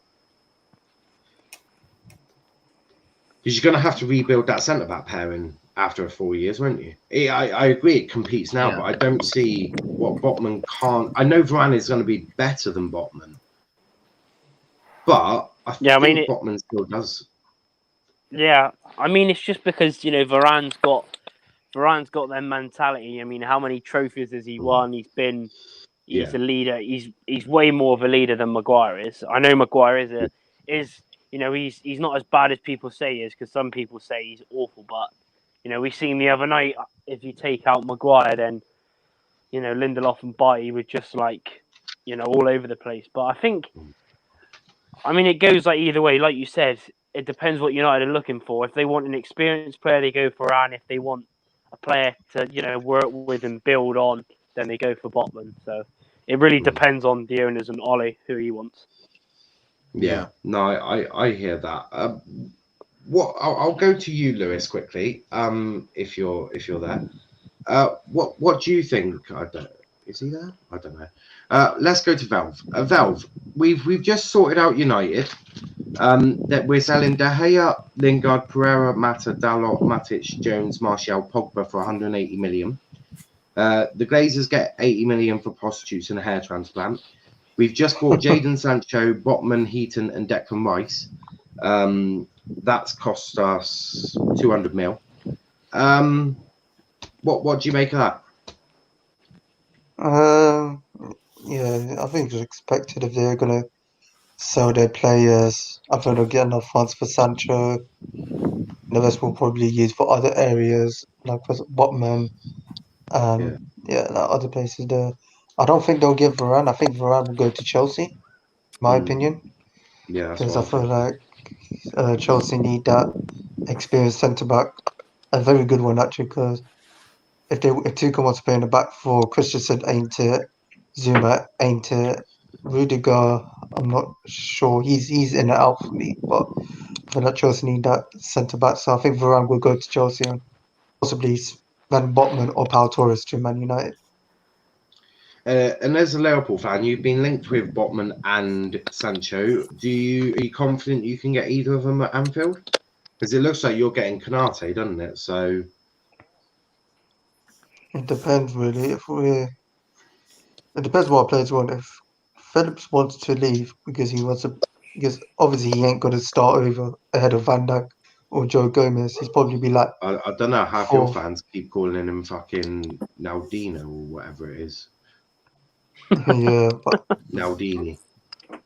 because you're going to have to rebuild that centre-back pairing after 4 years, won't you? I agree it competes now, but I don't see what Botman can't. I know Varane is going to be better than Botman, but I think Botman still does. Yeah, I mean it's just because Varane's got their mentality. I mean, how many trophies has he won? He's a leader. He's way more of a leader than Maguire is. I know Maguire is he's not as bad as people say he is, because some people say he's awful, but we seen the other night, if you take out Maguire, then Lindelof and Bailly were just like all over the place. But I think, I mean, it goes like either way. Like you said, it depends what United are looking for. If they want an experienced player, they go for Varane. If they want a player to work with and build on, then they go for Botman. So it really depends on the owners and Ollie who he wants. Yeah, no, I hear that. I'll go to you, Lewis, quickly. If you're there, what do you think? Is he there? I don't know. Let's go to Valve. Valve, we've just sorted out United. That we're selling De Gea, Lingard, Pereira, Mata, Dalot, Matic, Jones, Martial, Pogba for 180 million. The Glazers get 80 million for prostitutes and a hair transplant. We've just bought Jadon Sancho, Botman, Heaton, and Declan Rice. That's cost us 200 mil. What do you make of that? Yeah, I think it's expected if they're gonna sell their players. I think they'll get enough funds for Sancho. The rest will probably use for other areas like for Botman and like other places there. I don't think they'll get Varane. I think Varane will go to Chelsea, my opinion, Yeah, that's because what I I'm feel thinking. like Chelsea need that experienced centre back, a very good one actually. Because if Tuchel wants to play in the back four, Christensen ain't it, Zuma ain't it, Rudiger, I'm not sure. He's in and out for me, but I feel like Chelsea need that centre back. So I think Varane will go to Chelsea and possibly Van Botman or Pau Torres to Man United. And as a Liverpool fan, you've been linked with Botman and Sancho. Are you confident you can get either of them at Anfield? Because it looks like you're getting Canate, doesn't it? So It depends really. It depends what players want. If Phillips wants to leave because obviously he ain't gonna start over ahead of Van Dijk or Joe Gomez. He's probably be like I don't know. Half your fourth. fans keep calling him fucking Naldino or whatever it is. Yeah, but Naldini. yeah,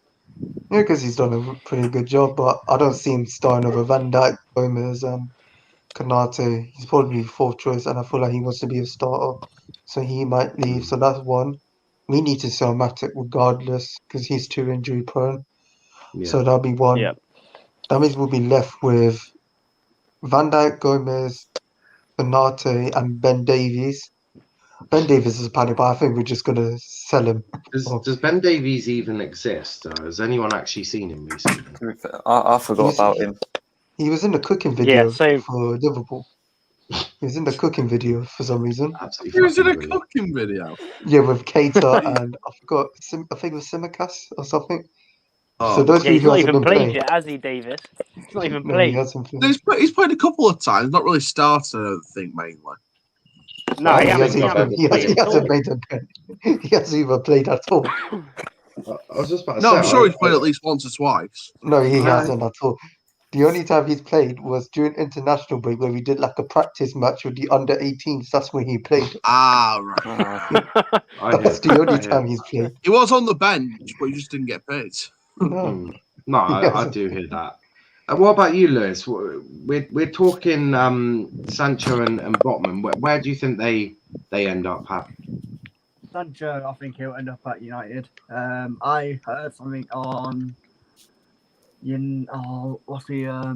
because he's done a pretty good job. But I don't see him starting over Van Dijk, Gomez, and Kanate. He's probably fourth choice, and I feel like he wants to be a starter, so he might leave. So that's one. We need to sell Matic regardless because he's too injury prone. Yeah. So that'll be one. Yeah. That means we'll be left with Van Dijk, Gomez, Konate, and Ben Davies. Ben Davies is a panic, but I think we're just gonna sell him. Does Ben Davies even exist? Has anyone actually seen him recently? I forgot about him. He was in the cooking video same. for Liverpool. He was in the cooking video for some reason. Absolutely. He was in a fucking brilliant. cooking video. Yeah, with Keita and I forgot. I think it was Simicast or something. So those Yeah, he's people not hasn't even been played playing. yet, has he, Davis? He's not even No, he played. hasn't played. He's played a couple of times, not really started, I don't think, mainly. No, I he don't hasn't, think I've ever He played hasn't him. made a pen. He hasn't even played at all. I was just about to No, say. I'm sure he's played at least once or twice. No, he No. hasn't at all. The only time he's played was during international break where we did like a practice match with the under 18s. That's when he played. Ah, right. That's the only time he's played. He was on the bench, but he just didn't get paid. No. No, I hasn't. do hear that. What about you, Lewis? We're talking Sancho and Botman. Where do you think they end up at? Sancho, I think he'll end up at United. I heard something on, what's the I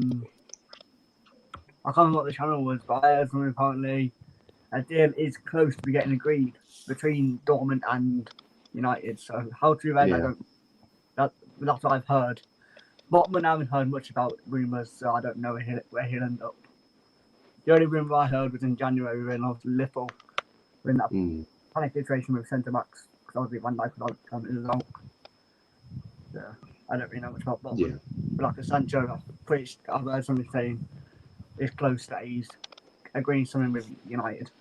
can't remember what the channel was, but I heard something apparently a deal is close to be getting agreed between Dortmund and United. So how true that is, Yeah. that's what I've heard. Botman, I haven't heard much about rumours, so I don't know where he'll end up. The only rumour I heard was in January when I was Liverpool. We're in that panic situation with centre backs because obviously Van Dijk was out as well. So I don't really know much about Botman. Yeah. But like a Sancho, I've heard somebody saying it's close that he's agreeing something with United.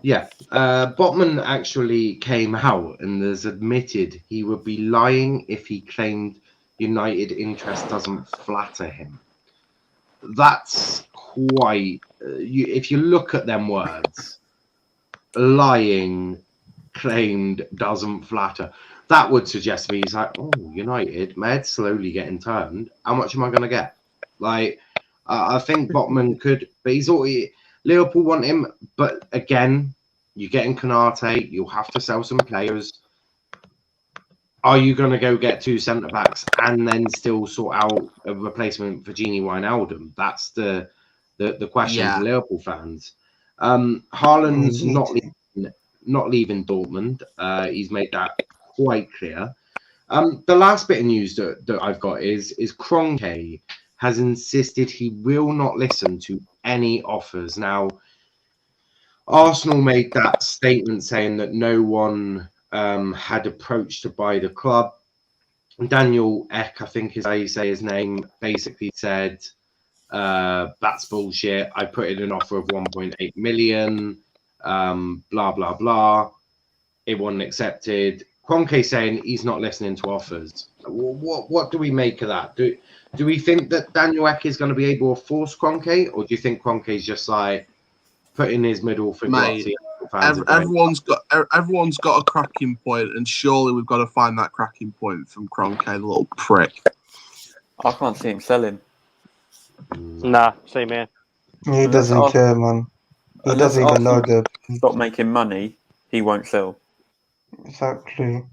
Yeah, Botman actually came out and has admitted he would be lying if he claimed United interest doesn't flatter him. That's quite. If you look at them words, lying, claimed, doesn't flatter. That would suggest to me he's like, oh, United, my head's slowly getting turned. How much am I going to get? Like, I think Botman could, but he's already. Liverpool want him, but again, you're getting Konate. You'll have to sell some players. Are you going to go get two centre backs and then still sort out a replacement for Gini Wijnaldum? That's the question for Liverpool fans. Haaland's not leaving Dortmund. He's made that quite clear. The last bit of news that I've got is Kroenke has insisted he will not listen to any offers. Now, Arsenal made that statement saying that no one had approached to buy the club. Daniel Ek, I think is how you say his name, basically said, that's bullshit. I put in an offer of 1.8 million, blah, blah, blah. It wasn't accepted. Kroenke saying he's not listening to offers. What do we make of that? Do we think that Daniel Ek is going to be able to force Kroenke, or do you think Kroenke's just like, put in his middle for Mate, everyone's got a cracking point, and surely we've got to find that cracking point from Kroenke, the little prick. I can't see him selling. Nah, same here. He doesn't care, man. He Unless doesn't even know Arsenal the stop making money, he won't sell. exactly.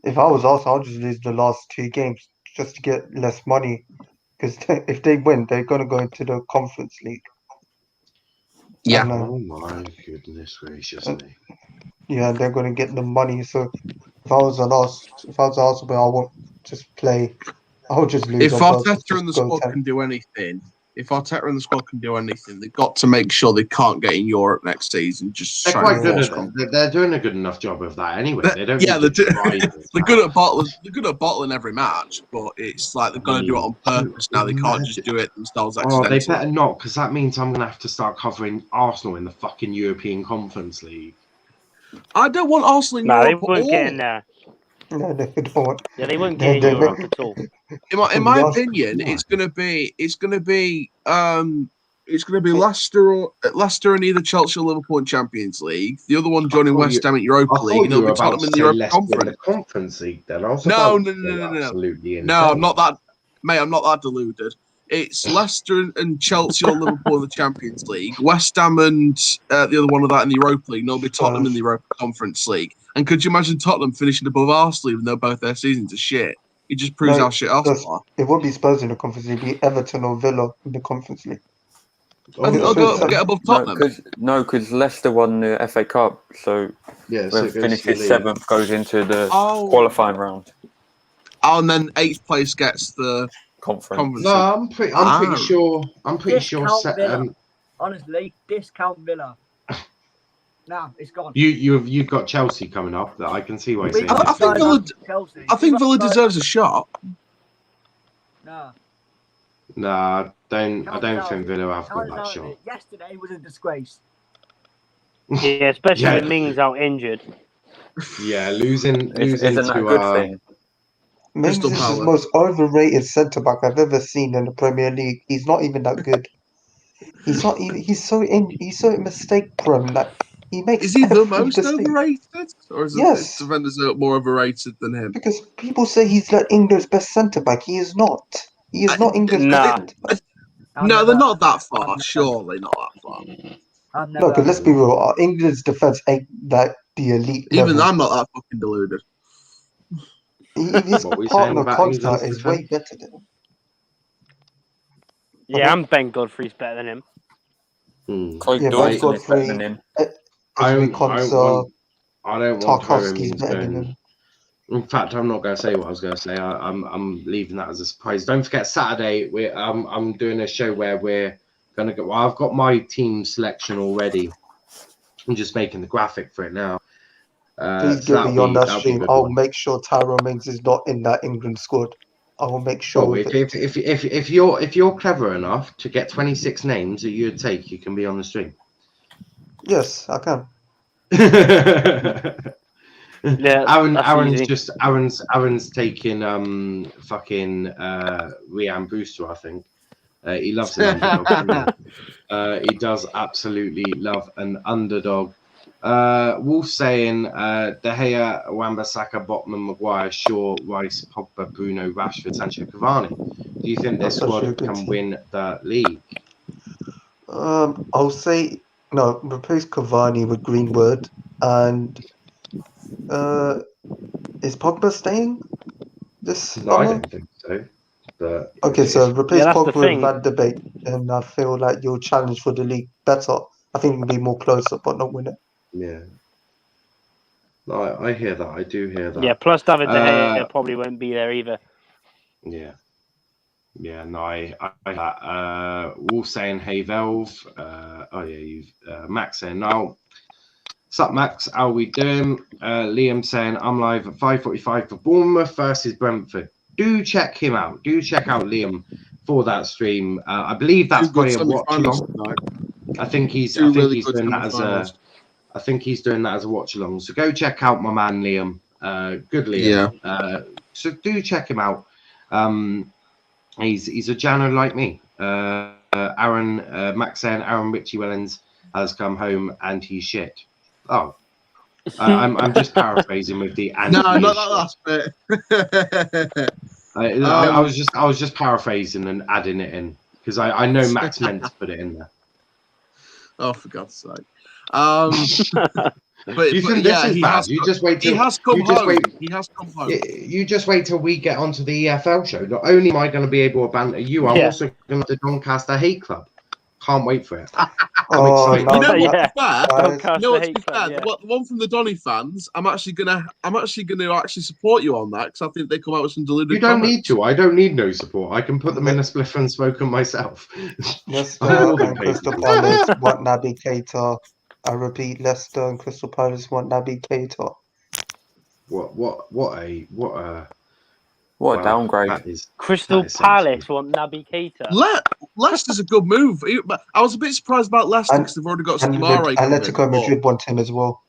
If I was Arsenal, I'd just lose the last 2 games just to get less money. Because if they win, they're gonna go into the Conference League. Yeah. And, Oh my goodness gracious me. yeah, they're gonna get the money. So if I was Arsenal, I won't just play. I would just lose If on purpose. Arteta and the squad can do anything, they've got to make sure they can't get in Europe next season. Just They're try quite and good force at them. it. They're doing a good enough job of that anyway. They don't. Yeah, need to try they're good at bottling. They're good at bottling every match, but it's like they've got to do it on purpose now. They can't just do it themselves Oh, accidentally. they better not, because that means I'm gonna have to start covering Arsenal in the fucking European Conference League. I don't want Arsenal in Nah, they Europe at won't get all. in there. No, they don't want. Yeah, they won't get in Europe at all. In my Arsenal- opinion, it's gonna be Leicester and either Chelsea or Liverpool in Champions League. The other one joining West Ham at Europa League, and it'll be Tottenham in the Europa Conference League. Then I was No. absolutely No, I'm not that, mate. I'm not that deluded. It's Leicester and Chelsea or Liverpool in the Champions League, West Ham and the other one of that in the Europa League, and it'll be Tottenham in the Europa Conference League. And could you imagine Tottenham finishing above Arsenal even though both their seasons are shit? It just proves how shit Arsenal are. It won't be Spurs in the Conference League. It'll be Everton or Villa in the Conference League. And they'll get above Tottenham. Because Leicester won the FA Cup, so whoever finishes 7th goes into the qualifying round. Oh, and then 8th place gets the conference. No, I'm pretty sure. I'm pretty sure. Honestly, discount Villa. Nah, it's gone. You've got Chelsea coming up. That I can see why you're saying. I think Villa deserves a shot. Nah. Nah, I don't think Villa have got that shot. Yesterday was a disgrace. Yeah, especially when Mings out injured. Yeah, losing isn't that a good thing? Mings is the most overrated centre back I've ever seen in the Premier League. He's not even that good. He's not even. He's so mistake prone that he makes. Is he the most overrated, or is defenders more overrated than him? Because people say he's like England's best centre back. He is not. He is not England's best. No, they're not that far. Surely not that far. No, because let's be real. England's defense ain't that the elite. Even level. I'm not that fucking deluded. His partner Constant is way better than him. Yeah, and Ben Godfrey's better than him. Ben Godfrey, I don't want Tarkowski's better than him. In fact, I'm not going to say what I was going to say. I'm leaving that as a surprise. Don't forget Saturday. I'm doing a show where we're going to go. Well, I've got my team selection already. I'm just making the graphic for it now. Please get me on that stream. I'll make sure Tyrone Mings is not in that England squad. I will make sure. Well, if you're clever enough to get 26 names that you'd take, you can be on the stream. Yes, I can. Yeah, Aaron's taking fucking Rhian Brewster, I think. He loves an underdog. He does absolutely love an underdog. Wolf saying De Gea, Wan-Bissaka, Botman, Maguire, Shaw, Rice, Pogba, Bruno, Rashford, Sancho, Cavani. Do you think this squad can win the league? I'll say no. Replace Cavani with Greenwood, and is Pogba staying this summer? No, I don't think so. But okay, so replace Pogba with Van de Beek, and I feel like you'll challenge for the league better. I think it'll be more closer, but not win it. Yeah. No, I hear that. I do hear that. Yeah, plus David De Gea probably won't be there either. Yeah. Yeah, no, I Wolf saying hey Velv. Max saying no. Sup Max, how we doing? Liam saying I'm live at 5:45 for Bournemouth versus Brentford. Do check him out. Do check out Liam for that stream. I believe that's probably a watch along. I think he's doing that as a watch along. So go check out my man Liam. Good Liam. Yeah. So do check him out. He's a Jano like me. Max saying Aaron Ritchie Wellens has come home and he's shit. Oh, I'm just paraphrasing with the and No, he not is that last bit. I was just paraphrasing and adding it in because I know Max meant to put it in there. Oh, for God's sake! But You think yeah, this is bad? You just wait till he has come you just home. wait. He has come home. You just wait till we get onto the EFL show. Not only am I going to be able to banter you, I'm also going to Doncaster Hate Club. Can't wait for it. I'm excited. You know no, what? Doncaster To be Hate fair, Club, yeah. the one from the Donny fans, I'm actually gonna support you on that because I think they come out with some deluded. You don't comments. need to. I don't need no support. I can put them in a spliff and smoke them myself. Leicester and Crystal Palace want Naby Keita. I repeat, Leicester and Crystal Palace want Naby Keita. What a What a downgrade. That is, Crystal that is Palace want Naby Keita. Leicester's a good move. I was a bit surprised about Leicester because they've already got And Samare. Atletico Madrid want him as well.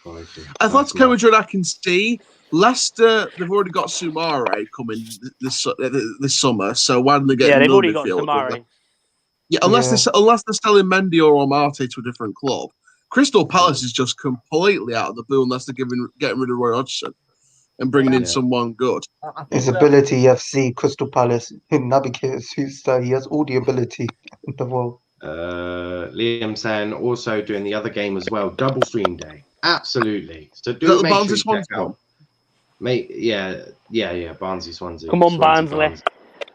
Atletico Madrid, I can see. Leicester, they've already got Sumare coming this summer. So why don't they get? Yeah, they've another already got midfielder? Samari. Yeah, unless they're selling Mendy or Amate to a different club. Crystal Palace is just completely out of the blue unless they're getting rid of Roy Hodgson and bringing in someone good. His ability, FC Crystal Palace, Naby Keita suits that. He has all the ability in the world. Liam saying also doing the other game as well. Double stream day, absolutely. So Is that the make sure Barnsley you check Swansea out. one? Mate, yeah, Barnsley Swansea. Come on, Swansea, Barnsley.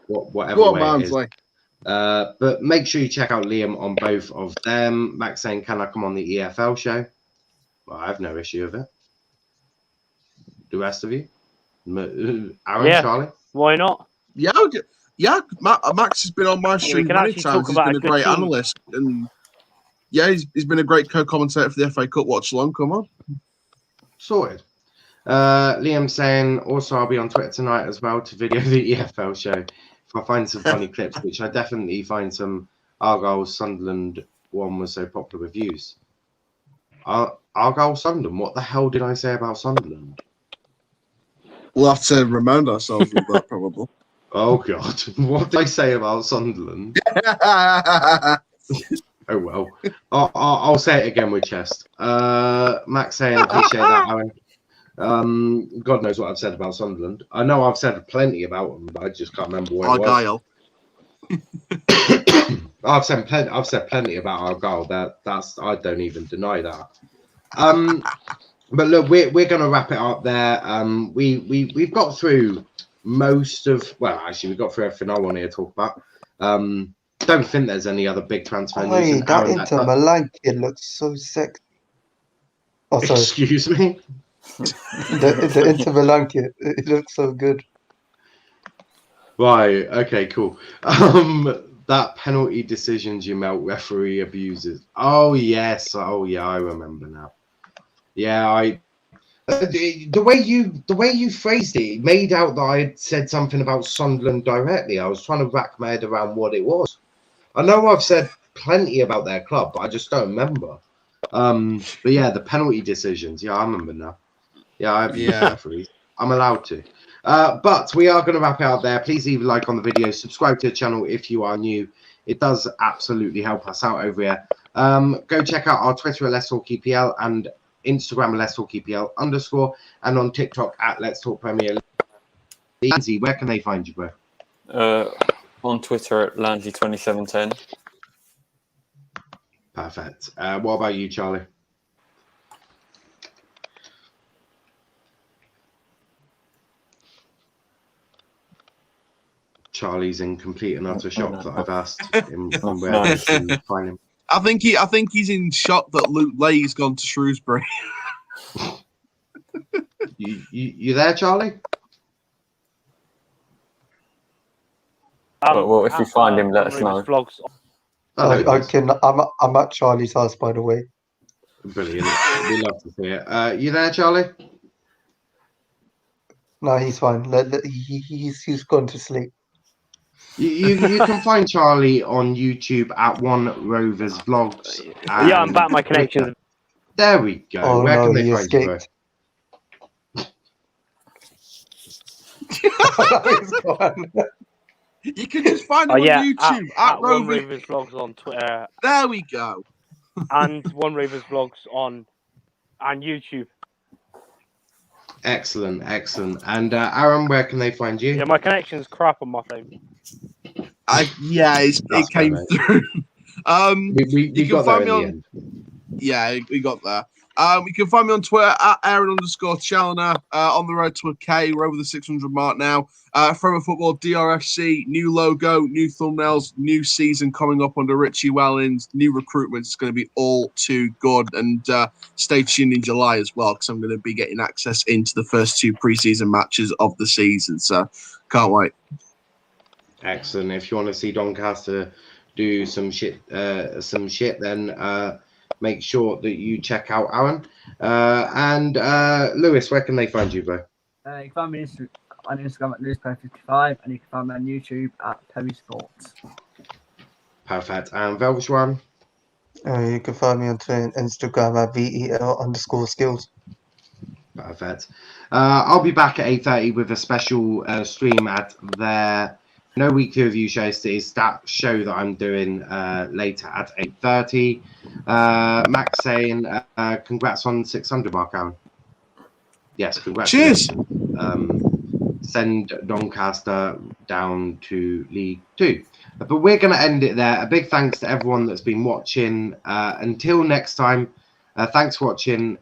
Whatever Go on, way Barnsley. it is. But make sure you check out Liam on both of them. Max saying, can I come on the EFL show? Well, I have no issue with it. The rest of you? Aaron, Charlie? Why not? Yeah, Max has been on my stream can many actually times. talk He's about been a a good great team. analyst. And yeah, he's been a great co-commentator for the FA Cup watch along. Come on. Sorted. Liam saying, also I'll be on Twitter tonight as well to video the EFL show. If I find some funny clips, which I definitely find some Argyle Sunderland one was so popular with views. Argyle Sunderland, what the hell did I say about Sunderland? We'll have to remind ourselves of that probably. Oh God, what did I say about Sunderland? Oh well, I'll say it again with chest. Max saying, appreciate that, Aaron. God knows what I've said about Sunderland. I know I've said plenty about them, but I just can't remember what Argyle. I've said plenty about Argyle. That's I don't even deny that. But look, we're gonna wrap it up there. We've got through most of. Well, actually, we got through everything I wanted to talk about. Don't think there's any other big transfer news. Hey, that Inter Milan kid looks so sexy. Oh, sorry. Excuse me. The Inter Milan kid, it looks so good. Right. Okay. Cool. That penalty decision Jamel referee abuses. Oh yes. Oh yeah. I remember now. Yeah. The way you phrased it made out that I had said something about Sunderland directly. I was trying to rack my head around what it was. I know I've said plenty about their club, but I just don't remember. But yeah, the penalty decisions. Yeah, I remember now. Yeah, I have referees. I'm allowed to. But we are going to wrap it out there. Please leave a like on the video. Subscribe to the channel if you are new. It does absolutely help us out over here. Go check out our Twitter at Let's Talk EPL and Instagram at Let's Talk EPL _ and on TikTok at Let's Talk Premier League. Lindsay, where can they find you, bro? On Twitter at Lansley2710. Perfect. What about you, Charlie? Charlie's in complete and utter shock that I've asked him where he can find him. I think he's in shock that Luke Lay's gone to Shrewsbury. You there, Charlie? Well, if you find him, let us know. Vlogs. I'm at Charlie's house, by the way. Brilliant. We love to see it. You there, Charlie? No, he's fine. He's gone to sleep. You can find Charlie on YouTube at One Rovers Vlogs. Yeah, I'm back. My connection. There we go. Oh, Where no, can they he find you, bro? escaped. He's gone. You can just find him on YouTube at One Rovers. Rovers Vlogs on Twitter There we go. and One Rovers Vlogs on YouTube. Excellent. And Aaron, where can they find you? Yeah, my connection's crap on my phone. It came through. We you can got find there me in the on. end. Yeah, we got there. You can find me on Twitter at Aaron_CHELEA, on the road to a K. We're over the 600 mark now. Forever Football, DRFC, new logo, new thumbnails, new season coming up under Richie Wellens, new recruitment. It's going to be all too good. And stay tuned in July as well, because I'm going to be getting access into the first 2 preseason matches of the season. So can't wait. Excellent. If you want to see Doncaster do some shit, then make sure that you check out Aaron. And Lewis, where can they find you, bro? You can find me on Instagram at LewisPerry55, and you can find me on YouTube at Perry Sports. Perfect. And Velshwan? You can find me on Twitter and Instagram at VEL_skills. Perfect. I'll be back at 8:30 with a special stream at their No Weekly Review show. It's that show that I'm doing later at 8:30. Max saying congrats on 600 mark, Aaron. Yes, congratulations. Cheers. Send Doncaster down to League 2. But we're going to end it there. A big thanks to everyone that's been watching. Until next time, thanks for watching.